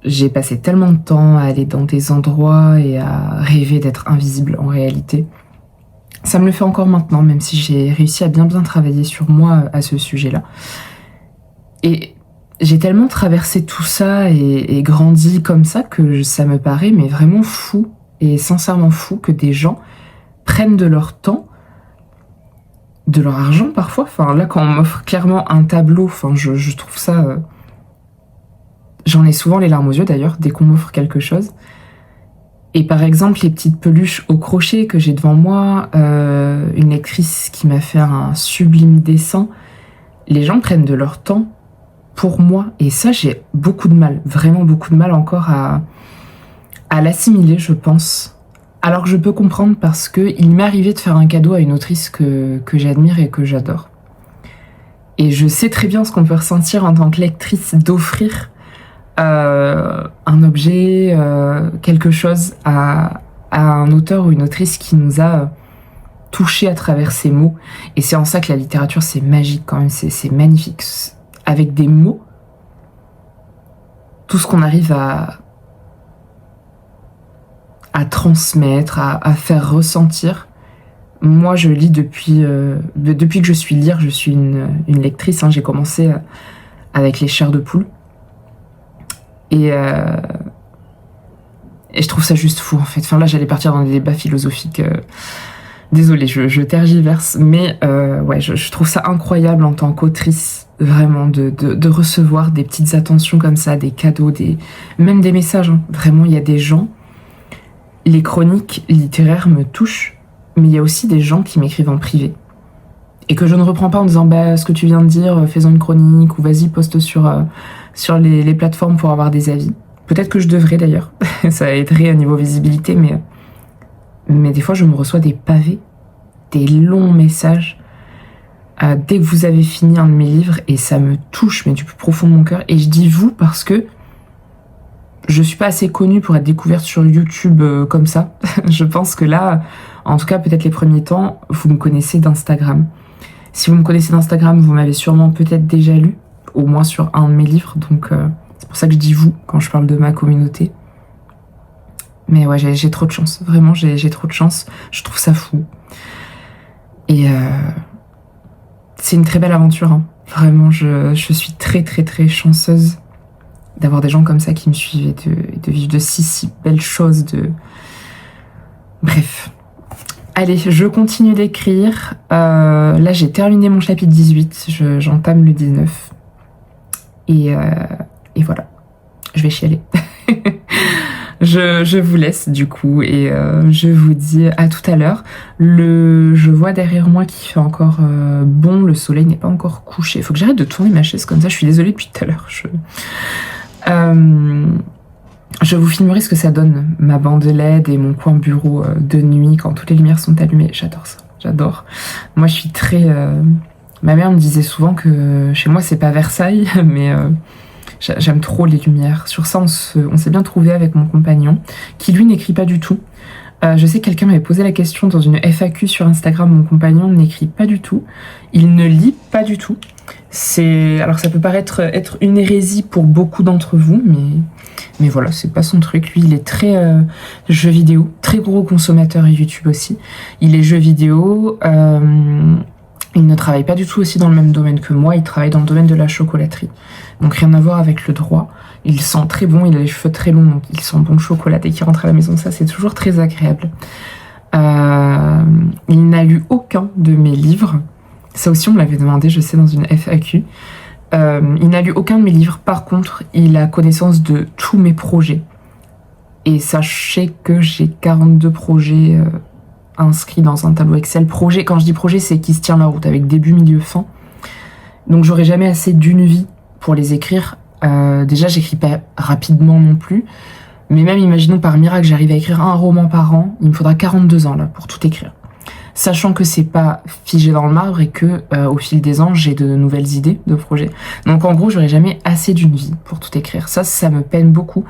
j'ai passé tellement de temps à aller dans des endroits et à rêver d'être invisible en réalité. Ça me le fait encore maintenant, même si j'ai réussi à bien travailler sur moi à ce sujet-là. Et j'ai tellement traversé tout ça et grandi comme ça que ça me paraît mais vraiment fou, et sincèrement fou, que des gens prennent de leur temps, de leur argent parfois. Enfin là, quand on m'offre clairement un tableau, enfin je trouve ça... J'en ai souvent les larmes aux yeux d'ailleurs, dès qu'on m'offre quelque chose. Et par exemple, les petites peluches au crochet que j'ai devant moi, une lectrice qui m'a fait un sublime dessin, les gens prennent de leur temps pour moi. Et ça, j'ai beaucoup de mal, vraiment beaucoup de mal encore à l'assimiler, je pense. Alors que je peux comprendre parce que il m'est arrivé de faire un cadeau à une autrice que j'admire et que j'adore. Et je sais très bien ce qu'on peut ressentir en tant que lectrice d'offrir un objet, quelque chose à un auteur ou une autrice qui nous a touché à travers ses mots. Et c'est en ça que la littérature, c'est magique quand même, c'est magnifique. Avec des mots, tout ce qu'on arrive à transmettre, à faire ressentir. Moi, je lis depuis que je suis lire, je suis une lectrice. Hein, j'ai commencé avec les chairs de poule. Et je trouve ça juste fou, en fait. Enfin, là, j'allais partir dans des débats philosophiques. Désolée, je tergiverse, mais ouais, je trouve ça incroyable en tant qu'autrice, vraiment, de recevoir des petites attentions comme ça, des cadeaux, même des messages. Hein. Vraiment, il y a des gens, les chroniques littéraires me touchent, mais il y a aussi des gens qui m'écrivent en privé. Et que je ne reprends pas en disant bah, ce que tu viens de dire, fais-en une chronique, ou vas-y, poste sur les plateformes pour avoir des avis. Peut-être que je devrais d'ailleurs, ça aiderait à niveau visibilité, mais des fois je me reçois des pavés, des longs messages, dès que vous avez fini un de mes livres, et ça me touche, mais du plus profond de mon cœur. Et je dis vous parce que je suis pas assez connue pour être découverte sur YouTube comme ça. Je pense que là, en tout cas peut-être les premiers temps, vous me connaissez d'Instagram. Si vous me connaissez d'Instagram, vous m'avez sûrement peut-être déjà lu, au moins sur un de mes livres, donc c'est pour ça que je dis vous quand je parle de ma communauté. Mais ouais, j'ai trop de chance, vraiment j'ai trop de chance, je trouve ça fou. Et c'est une très belle aventure, hein. Vraiment, je suis très très très chanceuse d'avoir des gens comme ça qui me suivent et de vivre de si belles choses. Bref. Allez, je continue d'écrire. Là, j'ai terminé mon chapitre 18, j'entame le 19. Et voilà, je vais chialer. Je vous laisse du coup et je vous dis à tout à l'heure. Je vois derrière moi qu'il fait encore bon, le soleil n'est pas encore couché. Il faut que j'arrête de tourner ma chaise comme ça, je suis désolée depuis tout à l'heure. Je vous filmerai ce que ça donne, ma bande LED et mon coin bureau de nuit quand toutes les lumières sont allumées. J'adore ça, j'adore. Moi je suis très... Ma mère me disait souvent que chez moi c'est pas Versailles, mais j'aime trop les lumières. Sur ça on s'est bien trouvé avec mon compagnon, qui lui n'écrit pas du tout. Je sais que quelqu'un m'avait posé la question dans une FAQ sur Instagram, mon compagnon n'écrit pas du tout. Il ne lit pas du tout. Alors ça peut paraître être une hérésie pour beaucoup d'entre vous, mais voilà, c'est pas son truc. Lui, il est très jeux vidéo, très gros consommateur et YouTube aussi. Il est jeux vidéo, il ne travaille pas du tout aussi dans le même domaine que moi, il travaille dans le domaine de la chocolaterie. Donc rien à voir avec le droit. Il sent très bon, il a les cheveux très longs, donc il sent bon le chocolat dès qu'il rentre à la maison, ça c'est toujours très agréable. Il n'a lu aucun de mes livres. Ça aussi, on me l'avait demandé, je sais, dans une FAQ. Il n'a lu aucun de mes livres. Par contre, il a connaissance de tous mes projets. Et sachez que j'ai 42 projets inscrits dans un tableau Excel. Projet, quand je dis projet, c'est qui se tient la route, avec début, milieu, fin. Donc, j'aurai jamais assez d'une vie pour les écrire. Déjà, j'écris pas rapidement non plus. Mais même, imaginons par miracle, j'arrive à écrire un roman par an. Il me faudra 42 ans là pour tout écrire. Sachant que c'est pas figé dans le marbre et que au fil des ans j'ai de nouvelles idées de projets. Donc en gros j'aurai jamais assez d'une vie pour tout écrire. Ça me peine beaucoup.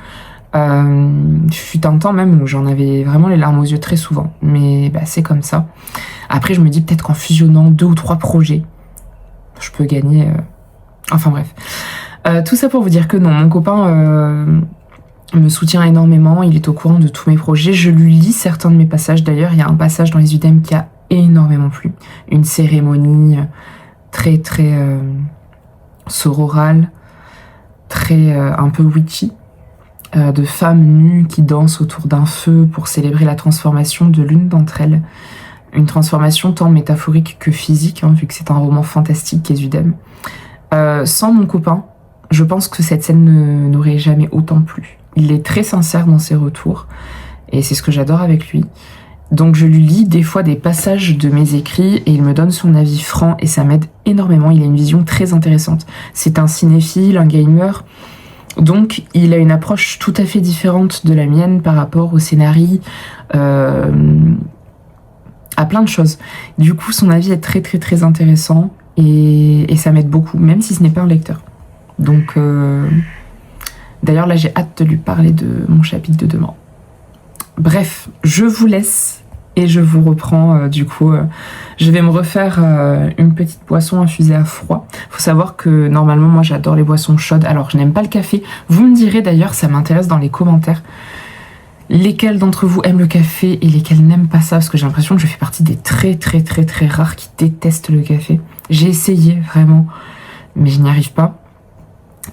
Je fut un temps même où j'en avais vraiment les larmes aux yeux très souvent. Mais bah, c'est comme ça. Après je me dis peut-être qu'en fusionnant 2 ou 3 projets, je peux gagner... Enfin bref. Tout ça pour vous dire que non, mon copain... me soutient énormément, il est au courant de tous mes projets. Je lui lis certains de mes passages. D'ailleurs, il y a un passage dans les UDEM qui a énormément plu. Une cérémonie très très sororale, très un peu witchy, de femmes nues qui dansent autour d'un feu pour célébrer la transformation de l'une d'entre elles. Une transformation tant métaphorique que physique, hein, vu que c'est un roman fantastique qu'est UDEM. Sans mon copain, je pense que cette scène n'aurait jamais autant plu. Il est très sincère dans ses retours, et c'est ce que j'adore avec lui. Donc je lui lis des fois des passages de mes écrits, et il me donne son avis franc, et ça m'aide énormément. Il a une vision très intéressante. C'est un cinéphile, un gamer, donc il a une approche tout à fait différente de la mienne par rapport au scénario, à plein de choses. Du coup, son avis est très très très intéressant, et ça m'aide beaucoup, même si ce n'est pas un lecteur. Donc, d'ailleurs, là, j'ai hâte de lui parler de mon chapitre de demain. Bref, je vous laisse et je vous reprends. Du coup, je vais me refaire une petite boisson infusée à froid. Faut savoir que normalement, moi, j'adore les boissons chaudes. Alors, je n'aime pas le café. Vous me direz d'ailleurs, ça m'intéresse dans les commentaires, lesquels d'entre vous aiment le café et lesquels n'aiment pas ça, parce que j'ai l'impression que je fais partie des très très très très rares qui détestent le café. J'ai essayé vraiment, mais je n'y arrive pas.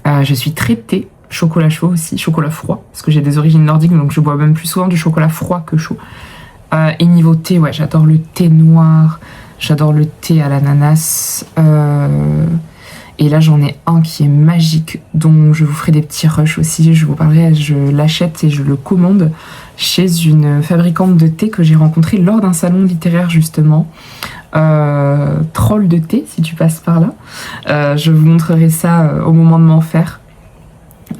Je suis très thé, chocolat chaud aussi, chocolat froid, parce que j'ai des origines nordiques, donc je bois même plus souvent du chocolat froid que chaud. Et niveau thé, ouais, j'adore le thé noir, j'adore le thé à l'ananas. Et là, j'en ai un qui est magique, dont je vous ferai des petits rushs aussi. Je vous parlerai, je l'achète et je le commande chez une fabricante de thé que j'ai rencontrée lors d'un salon littéraire, justement. Troll de thé, si tu passes par là. Je vous montrerai ça au moment de m'en faire.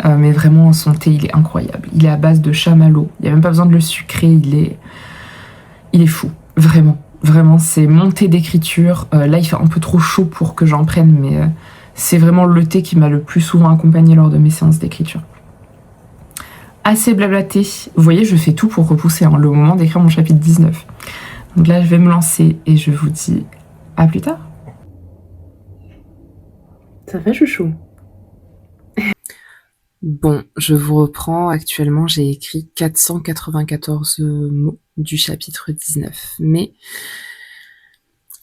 Mais vraiment, son thé, il est incroyable. Il est à base de chamallow. Il n'y a même pas besoin de le sucrer. Il est fou. Vraiment. Vraiment, c'est mon thé d'écriture. Là, il fait un peu trop chaud pour que j'en prenne, mais c'est vraiment le thé qui m'a le plus souvent accompagné lors de mes séances d'écriture. Assez blablaté. Vous voyez, je fais tout pour repousser le moment d'écrire mon chapitre 19. Donc là, je vais me lancer et je vous dis à plus tard. Ça va, chouchou? Bon, je vous reprends. Actuellement, j'ai écrit 494 mots du chapitre 19. Mais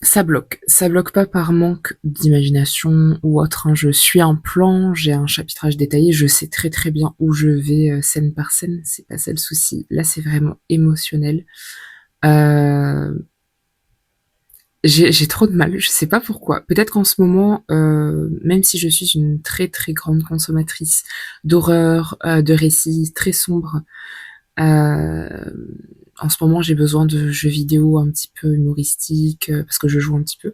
ça bloque. Ça bloque pas par manque d'imagination ou autre. Je suis un plan, j'ai un chapitrage détaillé, je sais très très bien où je vais scène par scène. C'est pas ça le souci. Là, c'est vraiment émotionnel. J'ai trop de mal, je sais pas pourquoi. Peut-être qu'en ce moment, même si je suis une très très grande consommatrice d'horreur, de récits très sombres, en ce moment j'ai besoin de jeux vidéo un petit peu humoristiques, parce que je joue un petit peu,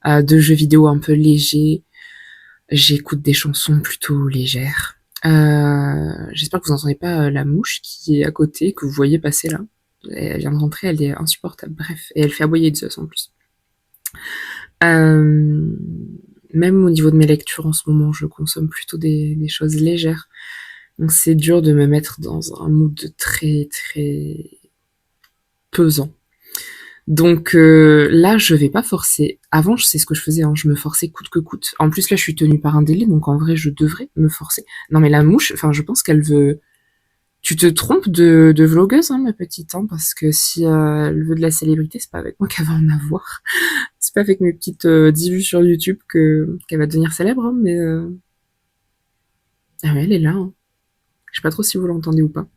de jeux vidéo un peu légers. J'écoute des chansons plutôt légères. J'espère que vous n'entendez pas la mouche qui est à côté, que vous voyez passer là. Elle vient de rentrer, elle est insupportable, bref. Et elle fait aboyer Zeus en plus. Même au niveau de mes lectures en ce moment, je consomme plutôt des choses légères. Donc c'est dur de me mettre dans un mood très très pesant. Donc là, je vais pas forcer. Avant, je sais ce que je faisais, je me forçais coûte que coûte. En plus, là, je suis tenue par un délai, donc en vrai, je devrais me forcer. Non, mais la mouche, je pense qu'elle veut... Tu te trompes de vlogueuse, ma petite, parce que si elle veut de la célébrité, c'est pas avec moi qu'elle va en avoir. C'est pas avec mes petites 10 vues sur YouTube qu'elle va devenir célèbre, mais... Ah ouais, elle est là. Je sais pas trop si vous l'entendez ou pas.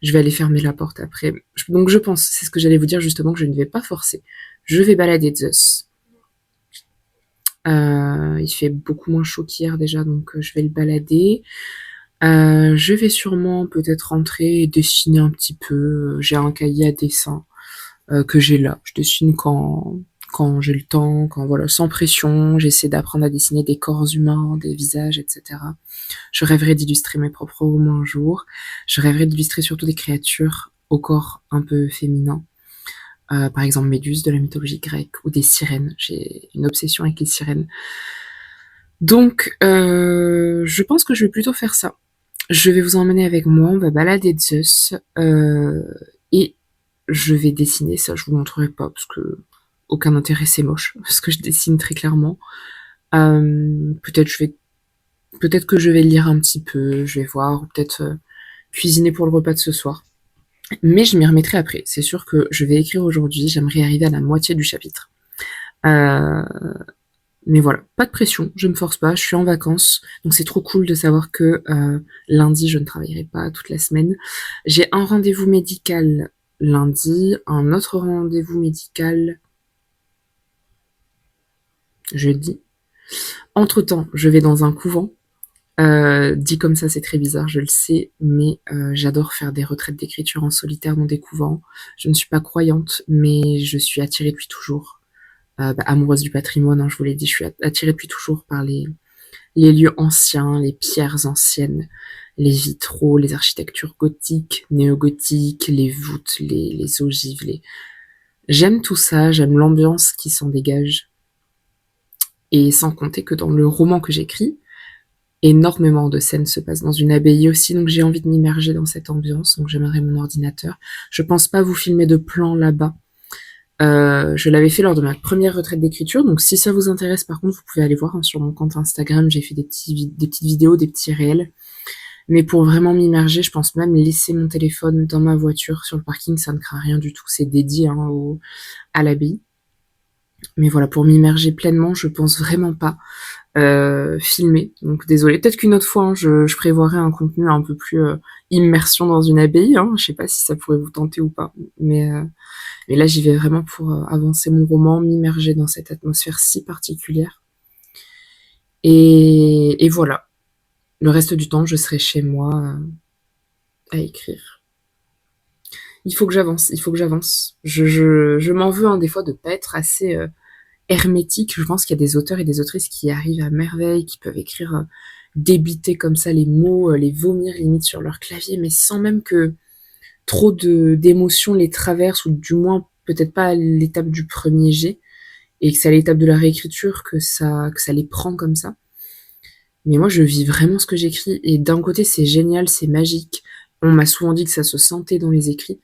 Je vais aller fermer la porte après. Donc je pense, c'est ce que j'allais vous dire justement, que je ne vais pas forcer. Je vais balader Zeus. Il fait beaucoup moins chaud qu'hier déjà, donc je vais le balader. Je vais sûrement peut-être rentrer et dessiner un petit peu. J'ai un cahier à dessin que j'ai là. Je dessine quand j'ai le temps, voilà, sans pression. J'essaie d'apprendre à dessiner des corps humains, des visages, etc. Je rêverais d'illustrer mes propres romans un jour. Je rêverais d'illustrer surtout des créatures au corps un peu féminin. Par exemple Méduse de la mythologie grecque ou des sirènes. J'ai une obsession avec les sirènes. Donc, je pense que je vais plutôt faire ça. Je vais vous emmener avec moi, on va balader Zeus, et je vais dessiner ça, je vous montrerai pas, parce que aucun intérêt, c'est moche, parce que je dessine très clairement. Peut-être que je vais lire un petit peu, je vais voir, ou peut-être cuisiner pour le repas de ce soir. Mais je m'y remettrai après. C'est sûr que je vais écrire aujourd'hui, j'aimerais arriver à la moitié du chapitre. Mais voilà, pas de pression, je me force pas, je suis en vacances, donc c'est trop cool de savoir que lundi, je ne travaillerai pas toute la semaine. J'ai un rendez-vous médical lundi, un autre rendez-vous médical jeudi. Entre-temps, je vais dans un couvent. Dit comme ça, c'est très bizarre, je le sais, mais j'adore faire des retraites d'écriture en solitaire dans des couvents. Je ne suis pas croyante, mais je suis attirée depuis toujours. Amoureuse du patrimoine, je vous l'ai dit, je suis attirée depuis toujours par les lieux anciens, les pierres anciennes, les vitraux, les architectures gothiques, néo-gothiques, les voûtes, les ogives. J'aime tout ça, j'aime l'ambiance qui s'en dégage. Et sans compter que dans le roman que j'écris, énormément de scènes se passent dans une abbaye aussi, donc j'ai envie de m'immerger dans cette ambiance, donc j'amènerai mon ordinateur. Je pense pas vous filmer de plans là-bas. Je l'avais fait lors de ma première retraite d'écriture, donc si ça vous intéresse, par contre, vous pouvez aller voir sur mon compte Instagram, j'ai fait des petites vidéos, des petits réels. Mais pour vraiment m'immerger, je pense même laisser mon téléphone dans ma voiture sur le parking, ça ne craint rien du tout, c'est dédié à l'abbaye. Mais voilà, pour m'immerger pleinement, je pense vraiment pas filmer. Donc désolée. Peut-être qu'une autre fois, hein, je prévoirai un contenu un peu plus immersion dans une abbaye. Hein. Je sais pas si ça pourrait vous tenter ou pas. Mais là, j'y vais vraiment pour avancer mon roman, m'immerger dans cette atmosphère si particulière. Et voilà. Le reste du temps, je serai chez moi à écrire. Il faut que j'avance, il faut que j'avance. Je m'en veux hein, des fois de pas être assez hermétique. Je pense qu'il y a des auteurs et des autrices qui arrivent à merveille, qui peuvent écrire, débiter comme ça les mots, les vomir limite sur leur clavier, mais sans même que trop d'émotions les traversent, ou du moins peut-être pas à l'étape du premier jet, et que c'est à l'étape de la réécriture que ça les prend comme ça. Mais moi, je vis vraiment ce que j'écris, et d'un côté, c'est génial, c'est magique. On m'a souvent dit que ça se sentait dans les écrits,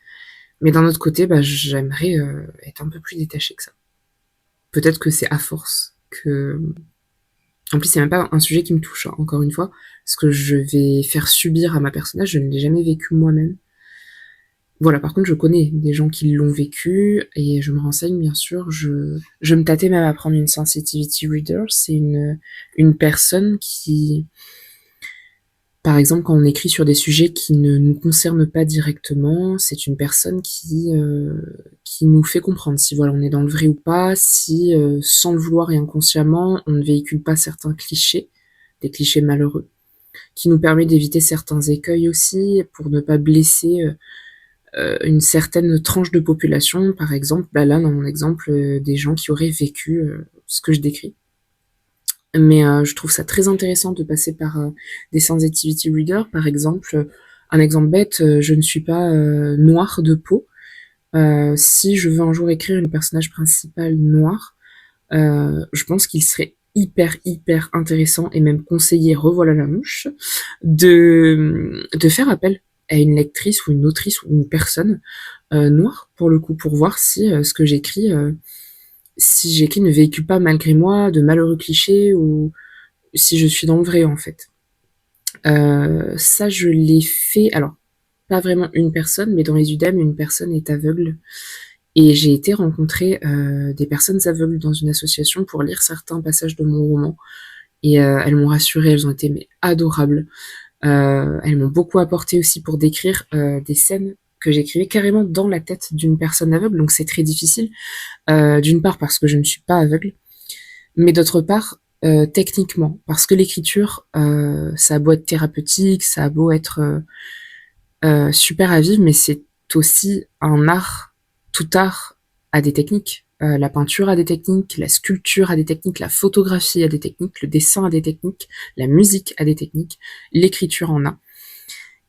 mais d'un autre côté, bah, j'aimerais être un peu plus détachée que ça. Peut-être que c'est à force que... En plus, c'est même pas un sujet qui me touche, hein, encore une fois. Ce que je vais faire subir à ma personnage, je ne l'ai jamais vécu moi-même. Voilà, par contre, je connais des gens qui l'ont vécu, et je me renseigne, bien sûr. Je me tâtais même à prendre une sensitivity reader. C'est une personne qui, par exemple, quand on écrit sur des sujets qui ne nous concernent pas directement, c'est une personne qui nous fait comprendre si voilà on est dans le vrai ou pas, si sans le vouloir et inconsciemment, on ne véhicule pas certains clichés, des clichés malheureux, qui nous permet d'éviter certains écueils aussi, pour ne pas blesser une certaine tranche de population, par exemple, bah là, dans mon exemple, des gens qui auraient vécu ce que je décris. Mais je trouve ça très intéressant de passer par des sensitivity readers, par exemple. Un exemple bête, je ne suis pas noire de peau. Si je veux un jour écrire une personnage principale noire, je pense qu'il serait hyper intéressant, et même conseillé, revoilà la mouche, de faire appel à une lectrice ou une autrice ou une personne noire, pour le coup, pour voir si ce que j'écris, si j'écris ne véhicule pas malgré moi de malheureux clichés, ou si je suis dans le vrai en fait. Ça, je l'ai fait. Alors, pas vraiment une personne, mais dans les UDEM, une personne est aveugle. Et j'ai été rencontrer des personnes aveugles dans une association pour lire certains passages de mon roman. Et elles m'ont rassurée, elles ont été mais adorables. Elles m'ont beaucoup apporté aussi pour décrire des scènes que j'écrivais carrément dans la tête d'une personne aveugle. Donc c'est très difficile. D'une part parce que je ne suis pas aveugle, mais d'autre part techniquement, parce que l'écriture, ça a beau être thérapeutique, ça a beau être super à vivre, mais c'est aussi un art. Tout art a des techniques. La peinture a des techniques, la sculpture a des techniques, la photographie a des techniques, le dessin a des techniques, la musique a des techniques, l'écriture en a.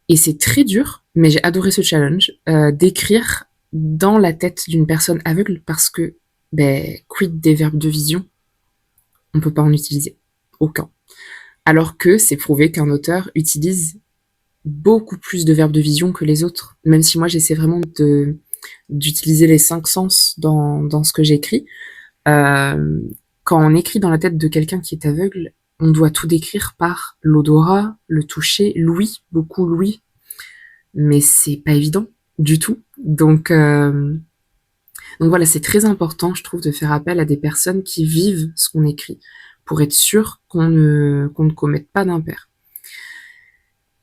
Et c'est très dur, mais j'ai adoré ce challenge d'écrire dans la tête d'une personne aveugle, parce que, ben, quid des verbes de vision, on peut pas en utiliser aucun. Alors que c'est prouvé qu'un auteur utilise beaucoup plus de verbes de vision que les autres, même si moi j'essaie vraiment d'utiliser les 5 sens dans ce que j'écris. Euh, Quand on écrit dans la tête de quelqu'un qui est aveugle, on doit tout décrire par l'odorat, le toucher, l'ouïe, beaucoup l'ouïe, mais c'est pas évident du tout. Donc voilà, c'est très important, je trouve, de faire appel à des personnes qui vivent ce qu'on écrit, pour être sûr qu'on ne commette pas d'impair.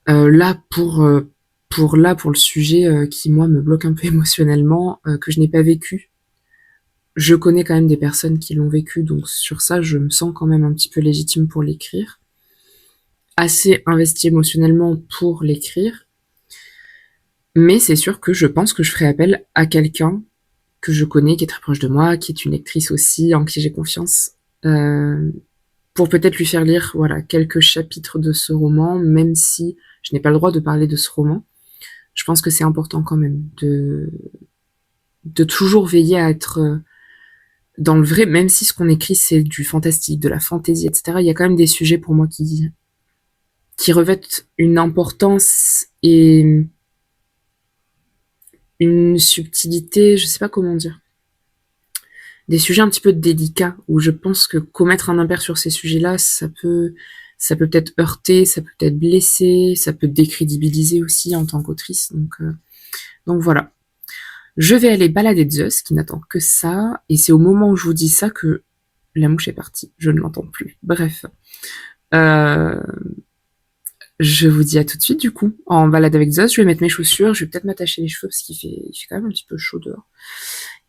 Là, pour le sujet qui, moi, me bloque un peu émotionnellement, que je n'ai pas vécu, je connais quand même des personnes qui l'ont vécu, donc sur ça, je me sens quand même un petit peu légitime pour l'écrire. Assez investie émotionnellement pour l'écrire. Mais c'est sûr que je pense que je ferai appel à quelqu'un que je connais, qui est très proche de moi, qui est une lectrice aussi, en qui j'ai confiance, pour peut-être lui faire lire, voilà, quelques chapitres de ce roman, même si je n'ai pas le droit de parler de ce roman. Je pense que c'est important quand même de toujours veiller à être dans le vrai, même si ce qu'on écrit c'est du fantastique, de la fantaisie, etc. Il y a quand même des sujets pour moi qui revêtent une importance et une subtilité, je sais pas comment dire. Des sujets un petit peu délicats, où je pense que commettre un impair sur ces sujets-là, ça peut peut-être heurter, ça peut peut-être blesser, ça peut décrédibiliser aussi en tant qu'autrice. Donc voilà. Je vais aller balader Zeus, qui n'attend que ça, et c'est au moment où je vous dis ça que la mouche est partie. Je ne l'entends plus. Bref. Euh, je vous dis à tout de suite, du coup. En balade avec Zeus, je vais mettre mes chaussures, je vais peut-être m'attacher les cheveux parce il fait quand même un petit peu chaud dehors.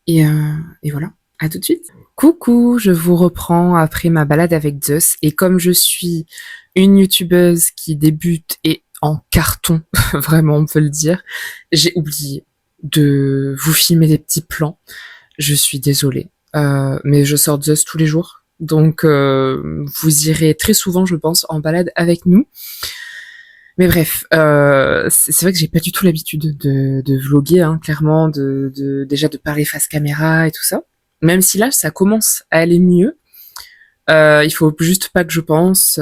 Et, euh, et voilà. À tout de suite. Coucou, je vous reprends après ma balade avec Zeus. Et comme je suis une youtubeuse qui débute et en carton, vraiment on peut le dire, j'ai oublié de vous filmer des petits plans. Je suis désolée. Mais je sors Zeus tous les jours. Donc vous irez très souvent, je pense, en balade avec nous. Mais bref, c'est vrai que j'ai pas du tout l'habitude de vlogger, hein, clairement, déjà de parler face caméra et tout ça. Même si là, ça commence à aller mieux. Il faut juste pas que je pense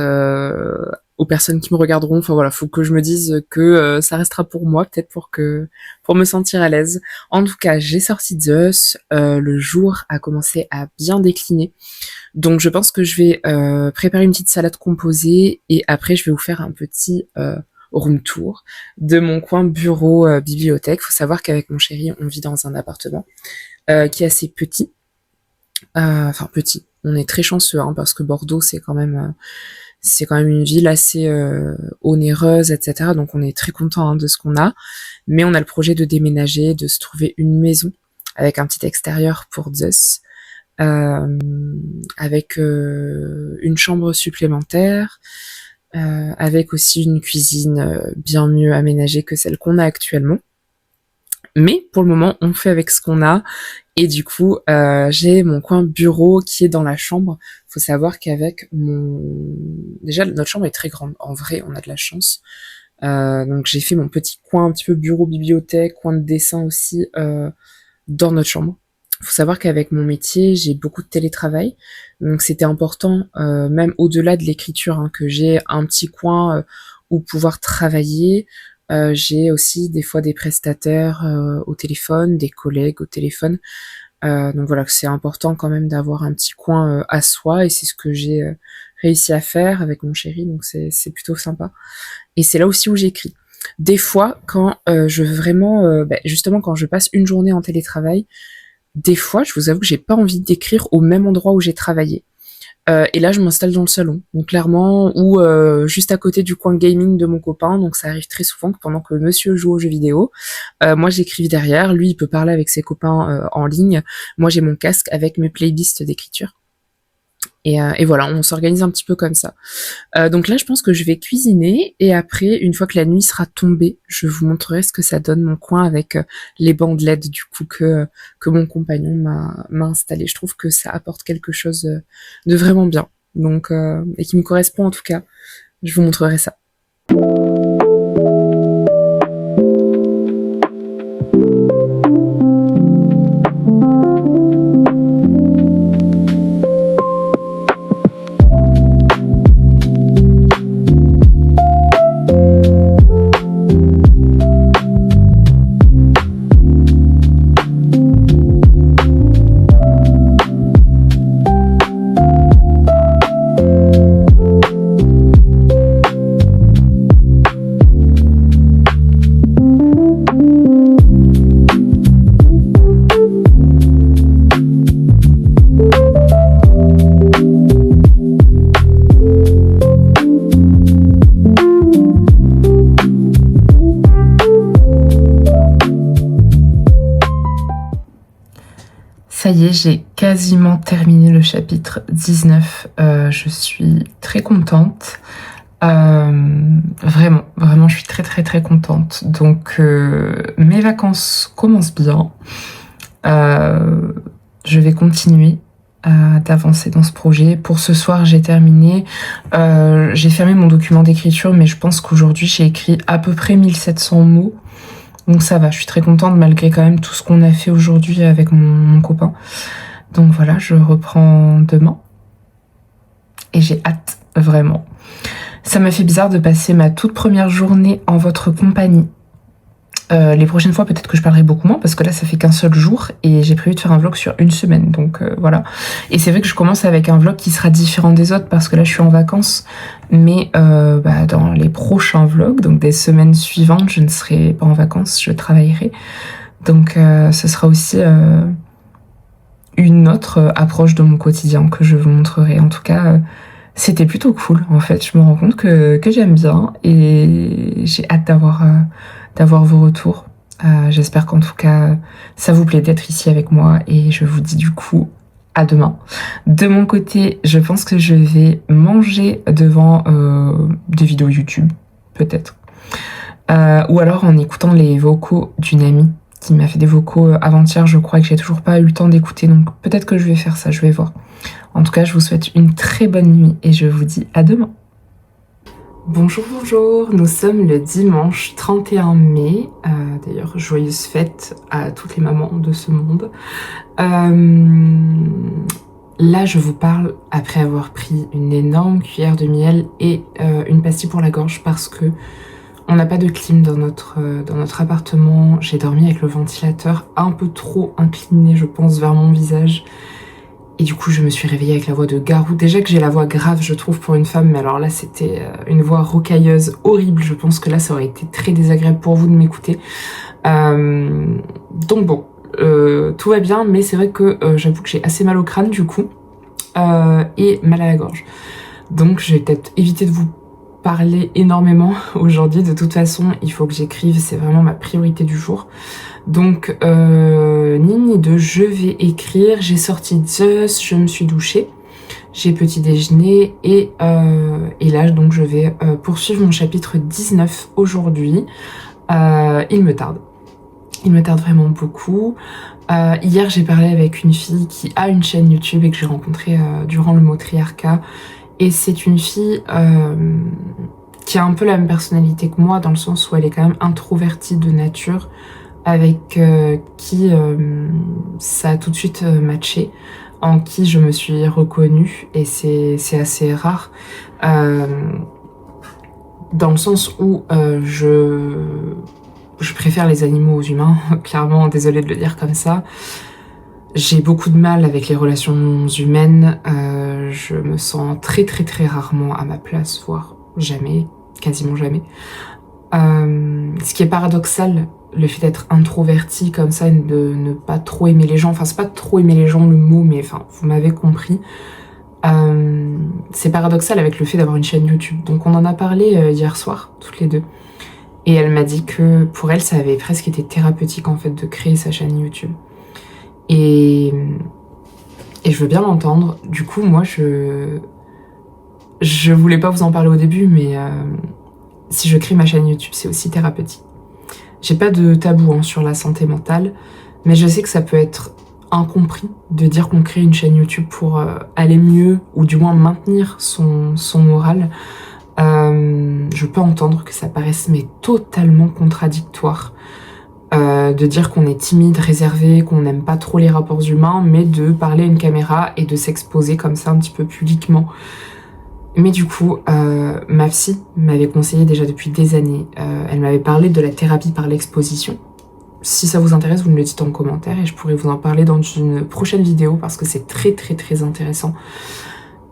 aux personnes qui me regarderont. Enfin voilà, faut que je me dise que ça restera pour moi, peut-être pour me sentir à l'aise. En tout cas, j'ai sorti Zeus. Le jour a commencé à bien décliner. Donc je pense que je vais préparer une petite salade composée et après je vais vous faire un petit room tour de mon coin bureau bibliothèque. Faut savoir qu'avec mon chéri, on vit dans un appartement qui est assez petit. Enfin petit. On est très chanceux hein, parce que Bordeaux c'est quand même une ville assez onéreuse, etc. Donc on est très content hein, de ce qu'on a. Mais on a le projet de déménager, de se trouver une maison avec un petit extérieur pour Zeus. Avec une chambre supplémentaire, avec aussi une cuisine bien mieux aménagée que celle qu'on a actuellement. Mais pour le moment, on fait avec ce qu'on a. Et du coup, j'ai mon coin bureau qui est dans la chambre. Faut savoir qu'avec déjà, notre chambre est très grande. En vrai, on a de la chance. Donc j'ai fait mon petit coin un petit peu bureau, bibliothèque, coin de dessin aussi dans notre chambre. Faut savoir qu'avec mon métier, j'ai beaucoup de télétravail, donc c'était important, même au-delà de l'écriture, hein, que j'ai un petit coin où pouvoir travailler. J'ai aussi des fois des prestataires au téléphone, des collègues au téléphone. Donc voilà, c'est important quand même d'avoir un petit coin à soi, et c'est ce que j'ai réussi à faire avec mon chéri, donc c'est plutôt sympa. Et c'est là aussi où j'écris. Des fois, quand je veux vraiment, justement, quand je passe une journée en télétravail, des fois, je vous avoue que j'ai pas envie d'écrire au même endroit où j'ai travaillé. Et là, je m'installe dans le salon, donc clairement, ou juste à côté du coin gaming de mon copain. Donc ça arrive très souvent que pendant que monsieur joue aux jeux vidéo, moi j'écrive derrière, lui il peut parler avec ses copains en ligne, moi j'ai mon casque avec mes playlists d'écriture. Et voilà, on s'organise un petit peu comme ça. Donc là, je pense que je vais cuisiner et après, une fois que la nuit sera tombée, je vous montrerai ce que ça donne mon coin avec les bancs de LED du coup que mon compagnon m'a installé. Je trouve que ça apporte quelque chose de vraiment bien. Donc et qui me correspond en tout cas. Je vous montrerai ça. Ça y est, j'ai quasiment terminé le chapitre 19. Je suis très contente. Vraiment, je suis très très très contente. Donc, mes vacances commencent bien. Je vais continuer d'avancer dans ce projet. Pour ce soir, j'ai terminé. J'ai fermé mon document d'écriture, mais je pense qu'aujourd'hui, j'ai écrit à peu près 1700 mots. Donc ça va, je suis très contente malgré quand même tout ce qu'on a fait aujourd'hui avec mon copain. Donc voilà, je reprends demain. Et j'ai hâte, vraiment. Ça m'a fait bizarre de passer ma toute première journée en votre compagnie. Les prochaines fois, peut-être que je parlerai beaucoup moins, parce que là, ça fait qu'un seul jour, et j'ai prévu de faire un vlog sur une semaine, donc voilà. Et c'est vrai que je commence avec un vlog qui sera différent des autres, parce que là, je suis en vacances, mais dans les prochains vlogs, donc des semaines suivantes, je ne serai pas en vacances, je travaillerai. Donc ce sera aussi une autre approche de mon quotidien que je vous montrerai. En tout cas, c'était plutôt cool. En fait, je me rends compte que j'aime bien et j'ai hâte d'avoir vos retours. J'espère qu'en tout cas, ça vous plaît d'être ici avec moi et je vous dis du coup à demain. De mon côté, je pense que je vais manger devant des vidéos YouTube, peut-être. Ou alors en écoutant les vocaux d'une amie qui m'a fait des vocaux avant-hier, je crois, que j'ai toujours pas eu le temps d'écouter, donc peut-être que je vais faire ça, je vais voir. En tout cas, je vous souhaite une très bonne nuit et je vous dis à demain. Bonjour, bonjour, nous sommes le dimanche 31 mai, d'ailleurs joyeuse fête à toutes les mamans de ce monde. Là je vous parle après avoir pris une énorme cuillère de miel et une pastille pour la gorge parce que on n'a pas de clim dans notre appartement. J'ai dormi avec le ventilateur un peu trop incliné, je pense, vers mon visage. Et du coup, je me suis réveillée avec la voix de Garou. Déjà que j'ai la voix grave, je trouve, pour une femme. Mais alors là, c'était une voix rocailleuse, horrible. Je pense que là, ça aurait été très désagréable pour vous de m'écouter. Donc bon, tout va bien. Mais c'est vrai que j'avoue que j'ai assez mal au crâne, du coup. Et mal à la gorge. Donc, je vais peut-être éviter de vous parler énormément aujourd'hui. De toute façon, il faut que j'écrive, c'est vraiment ma priorité du jour. Donc, ni deux, je vais écrire. J'ai sorti Zeus, je me suis douchée, j'ai petit déjeuner et là, donc, je vais poursuivre mon chapitre 19 aujourd'hui. Il me tarde vraiment beaucoup. Hier, j'ai parlé avec une fille qui a une chaîne YouTube et que j'ai rencontrée durant le Motriarcat. Et c'est une fille qui a un peu la même personnalité que moi, dans le sens où elle est quand même introvertie de nature, avec qui ça a tout de suite matché, en qui je me suis reconnue, et c'est assez rare, dans le sens où je préfère les animaux aux humains, clairement, désolée de le dire comme ça. J'ai beaucoup de mal avec les relations humaines, je me sens très très très rarement à ma place, voire jamais, quasiment jamais. Ce qui est paradoxal, le fait d'être introverti comme ça, de ne pas trop aimer les gens, enfin c'est pas trop aimer les gens le mot, mais enfin vous m'avez compris. C'est paradoxal avec le fait d'avoir une chaîne YouTube. Donc on en a parlé hier soir, toutes les deux. Et elle m'a dit que pour elle, ça avait presque été thérapeutique en fait de créer sa chaîne YouTube. Et je veux bien l'entendre. Du coup, moi, je voulais pas vous en parler au début, mais si je crée ma chaîne YouTube, c'est aussi thérapeutique. J'ai pas de tabou hein, sur la santé mentale, mais je sais que ça peut être incompris de dire qu'on crée une chaîne YouTube pour aller mieux, ou du moins maintenir son moral. Je peux entendre que ça paraisse mais totalement contradictoire. De dire qu'on est timide, réservé, qu'on n'aime pas trop les rapports humains, mais de parler à une caméra et de s'exposer comme ça un petit peu publiquement. Mais du coup, ma psy m'avait conseillé déjà depuis des années, elle m'avait parlé de la thérapie par l'exposition. Si ça vous intéresse, vous me le dites en commentaire et je pourrais vous en parler dans une prochaine vidéo parce que c'est très très très intéressant.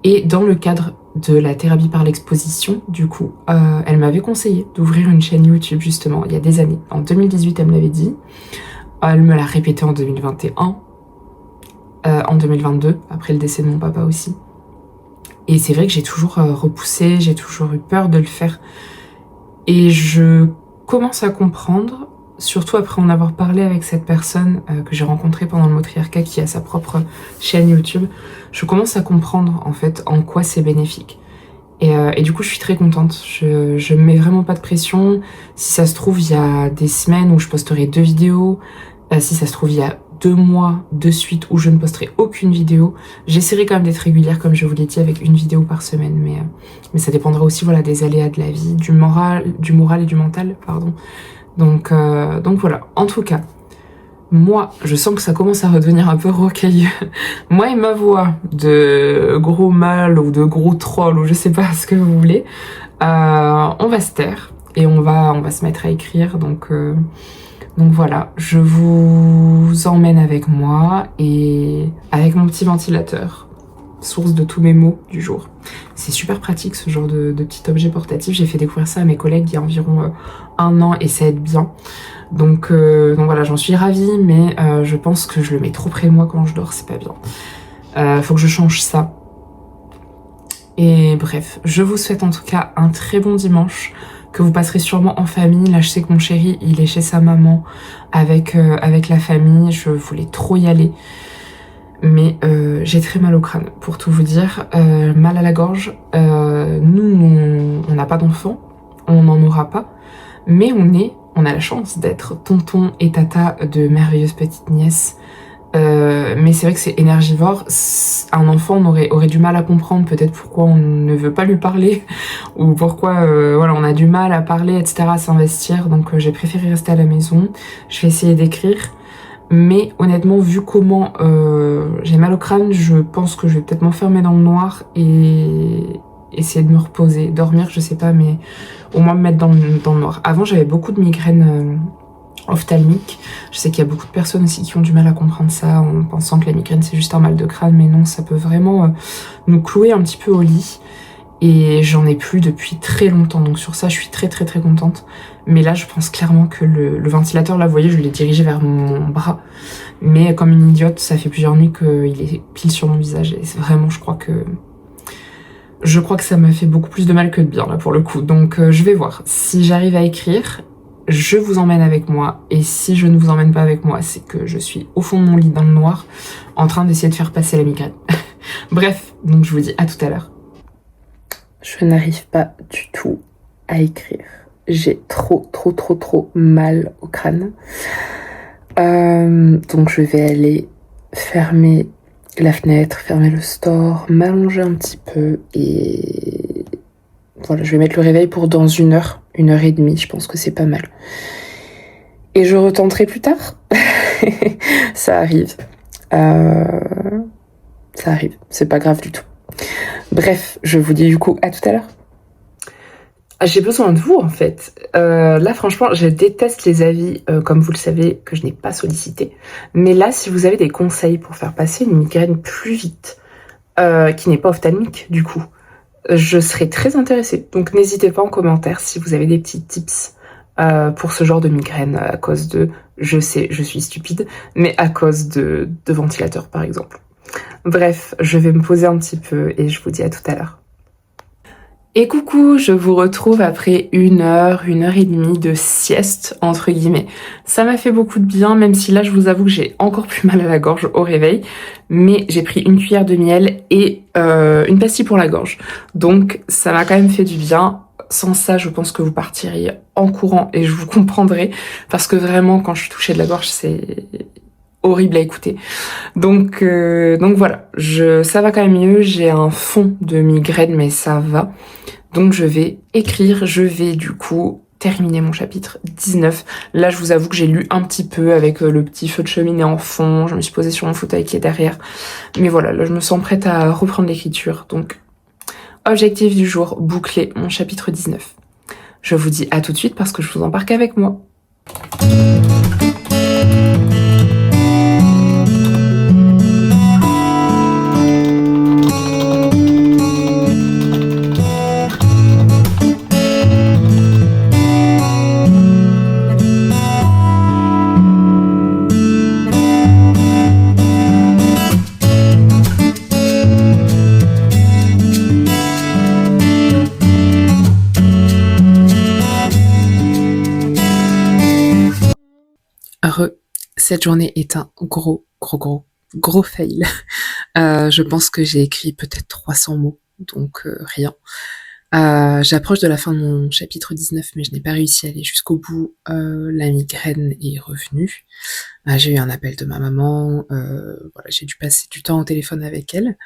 Et dans le cadre de la thérapie par l'exposition, du coup, elle m'avait conseillé d'ouvrir une chaîne YouTube justement il y a des années. En 2018, elle me l'avait dit. Elle me l'a répété en 2021, en 2022, après le décès de mon papa aussi. Et c'est vrai que j'ai toujours repoussé, j'ai toujours eu peur de le faire. Et je commence à comprendre, surtout après en avoir parlé avec cette personne que j'ai rencontrée pendant le Motriarcat qui a sa propre chaîne YouTube, je commence à comprendre en fait en quoi c'est bénéfique. Et du coup je suis très contente, je me mets vraiment pas de pression. Si ça se trouve il y a des semaines où je posterai 2 vidéos, si ça se trouve il y a 2 mois de suite où je ne posterai aucune vidéo. J'essaierai quand même d'être régulière comme je vous l'ai dit avec une vidéo par semaine, mais ça dépendra aussi voilà, des aléas de la vie, du moral et du mental, pardon. Donc voilà, en tout cas, moi, je sens que ça commence à redevenir un peu rocailleux. Moi et ma voix de gros mâle ou de gros troll ou je sais pas ce que vous voulez, on va se taire et on va se mettre à écrire. Donc voilà, je vous emmène avec moi et avec mon petit ventilateur. source de tous mes maux du jour. C'est super pratique ce genre de petit objet portatif. J'ai fait découvrir ça à mes collègues il y a environ 1 an et ça aide bien. Donc voilà, j'en suis ravie, mais je pense que je le mets trop près de moi quand je dors, c'est pas bien. Faut que je change ça. Et bref, je vous souhaite en tout cas un très bon dimanche, que vous passerez sûrement en famille. Là, je sais que mon chéri, il est chez sa maman avec la famille. Je voulais trop y aller. Mais j'ai très mal au crâne, pour tout vous dire. Mal à la gorge. Nous, on n'a pas d'enfants. On n'en aura pas. Mais on a la chance d'être tonton et tata de merveilleuses petites nièces. Mais c'est vrai que c'est énergivore. Un enfant aurait du mal à comprendre peut-être pourquoi on ne veut pas lui parler ou pourquoi voilà, on a du mal à parler, etc., à s'investir. Donc j'ai préféré rester à la maison. Je vais essayer d'écrire. Mais honnêtement, vu comment j'ai mal au crâne, je pense que je vais peut-être m'enfermer dans le noir et essayer de me reposer. Dormir, je sais pas, mais au moins me mettre dans le noir. Avant, j'avais beaucoup de migraines ophtalmique. Je sais qu'il y a beaucoup de personnes aussi qui ont du mal à comprendre ça en pensant que la migraine c'est juste un mal de crâne, mais non, ça peut vraiment nous clouer un petit peu au lit. Et j'en ai plus depuis très longtemps, donc sur ça je suis très contente. Mais là je pense clairement que le ventilateur, là vous voyez, je l'ai dirigé vers mon bras, mais comme une idiote, ça fait plusieurs nuits qu'il est pile sur mon visage et c'est vraiment, je crois que ça m'a fait beaucoup plus de mal que de bien là pour le coup. Donc je vais voir si j'arrive à écrire. Je vous emmène avec moi, et si je ne vous emmène pas avec moi, c'est que je suis au fond de mon lit dans le noir, en train d'essayer de faire passer la migraine. Bref, donc je vous dis à tout à l'heure. Je n'arrive pas du tout à écrire. J'ai trop mal au crâne. Donc je vais aller fermer la fenêtre, fermer le store, m'allonger un petit peu, et voilà, je vais mettre le réveil pour dans 1 heure et demie, je pense que c'est pas mal. Et je retenterai plus tard. Ça arrive. Ça arrive, c'est pas grave du tout. Bref, je vous dis du coup à tout à l'heure. J'ai besoin de vous en fait. Là franchement, je déteste les avis, comme vous le savez, que je n'ai pas sollicité. Mais là, si vous avez des conseils pour faire passer une migraine plus vite, qui n'est pas ophtalmique du coup, je serais très intéressée. Donc n'hésitez pas en commentaire si vous avez des petits tips pour ce genre de migraine à cause de, je sais, je suis stupide, mais à cause de ventilateurs par exemple. Bref, je vais me poser un petit peu et je vous dis à tout à l'heure. Et coucou, je vous retrouve après 1 heure et demie de sieste, entre guillemets. Ça m'a fait beaucoup de bien, même si là je vous avoue que j'ai encore plus mal à la gorge au réveil, mais j'ai pris une cuillère de miel et une pastille pour la gorge. Donc ça m'a quand même fait du bien. Sans ça, je pense que vous partiriez en courant et je vous comprendrai, parce que vraiment quand je suis touchée de la gorge, c'est horrible à écouter. Donc voilà, ça va quand même mieux, j'ai un fond de migraine mais ça va. Donc je vais écrire, je vais du coup terminer mon chapitre 19. Là je vous avoue que j'ai lu un petit peu avec le petit feu de cheminée en fond, je me suis posée sur mon fauteuil qui est derrière. Mais voilà, là je me sens prête à reprendre l'écriture. Donc objectif du jour, boucler mon chapitre 19. Je vous dis à tout de suite parce que je vous embarque avec moi. Cette journée est un gros fail. Je pense que j'ai écrit peut-être 300 mots, donc rien. J'approche de la fin de mon chapitre 19, mais je n'ai pas réussi à aller jusqu'au bout. La migraine est revenue. J'ai eu un appel de ma maman. Voilà, j'ai dû passer du temps au téléphone avec elle.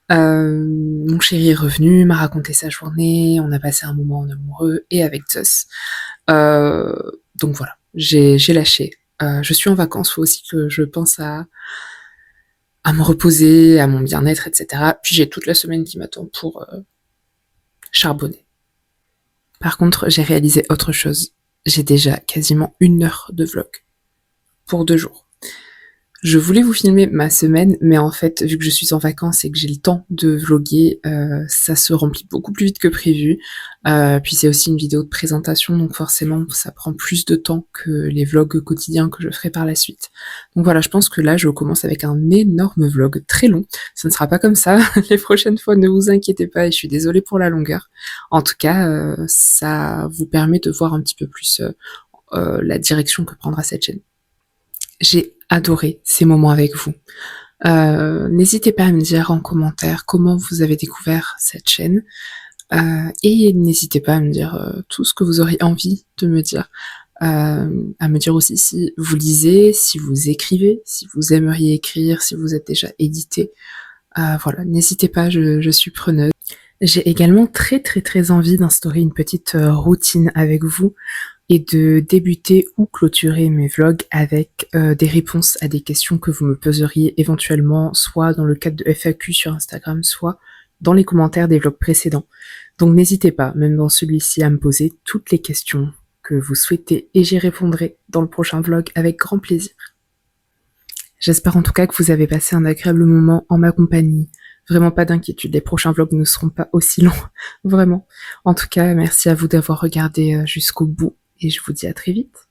Mon chéri est revenu, m'a raconté sa journée. On a passé un moment en amoureux et avec Zeus. Donc voilà, j'ai lâché. Je suis en vacances, faut aussi que je pense à me reposer, à mon bien-être, etc. Puis j'ai toute la semaine qui m'attend pour charbonner. Par contre, j'ai réalisé autre chose. J'ai déjà quasiment 1 heure de vlog pour 2 jours. Je voulais vous filmer ma semaine, mais en fait, vu que je suis en vacances et que j'ai le temps de vlogger, ça se remplit beaucoup plus vite que prévu. Puis c'est aussi une vidéo de présentation, donc forcément, ça prend plus de temps que les vlogs quotidiens que je ferai par la suite. Donc voilà, je pense que là, je commence avec un énorme vlog, très long. Ça ne sera pas comme ça les prochaines fois, ne vous inquiétez pas, et je suis désolée pour la longueur. En tout cas, ça vous permet de voir un petit peu plus la direction que prendra cette chaîne. J'ai adoré ces moments avec vous. N'hésitez pas à me dire en commentaire comment vous avez découvert cette chaîne. Et n'hésitez pas à me dire tout ce que vous aurez envie de me dire. À me dire aussi si vous lisez, si vous écrivez, si vous aimeriez écrire, si vous êtes déjà édité. Voilà, n'hésitez pas, je suis preneuse. J'ai également très envie d'instaurer une petite routine avec vous et de débuter ou clôturer mes vlogs avec des réponses à des questions que vous me poseriez éventuellement, soit dans le cadre de FAQ sur Instagram, soit dans les commentaires des vlogs précédents. Donc n'hésitez pas, même dans celui-ci, à me poser toutes les questions que vous souhaitez et j'y répondrai dans le prochain vlog avec grand plaisir. J'espère en tout cas que vous avez passé un agréable moment en ma compagnie. Vraiment pas d'inquiétude, les prochains vlogs ne seront pas aussi longs, vraiment. En tout cas, merci à vous d'avoir regardé jusqu'au bout et je vous dis à très vite.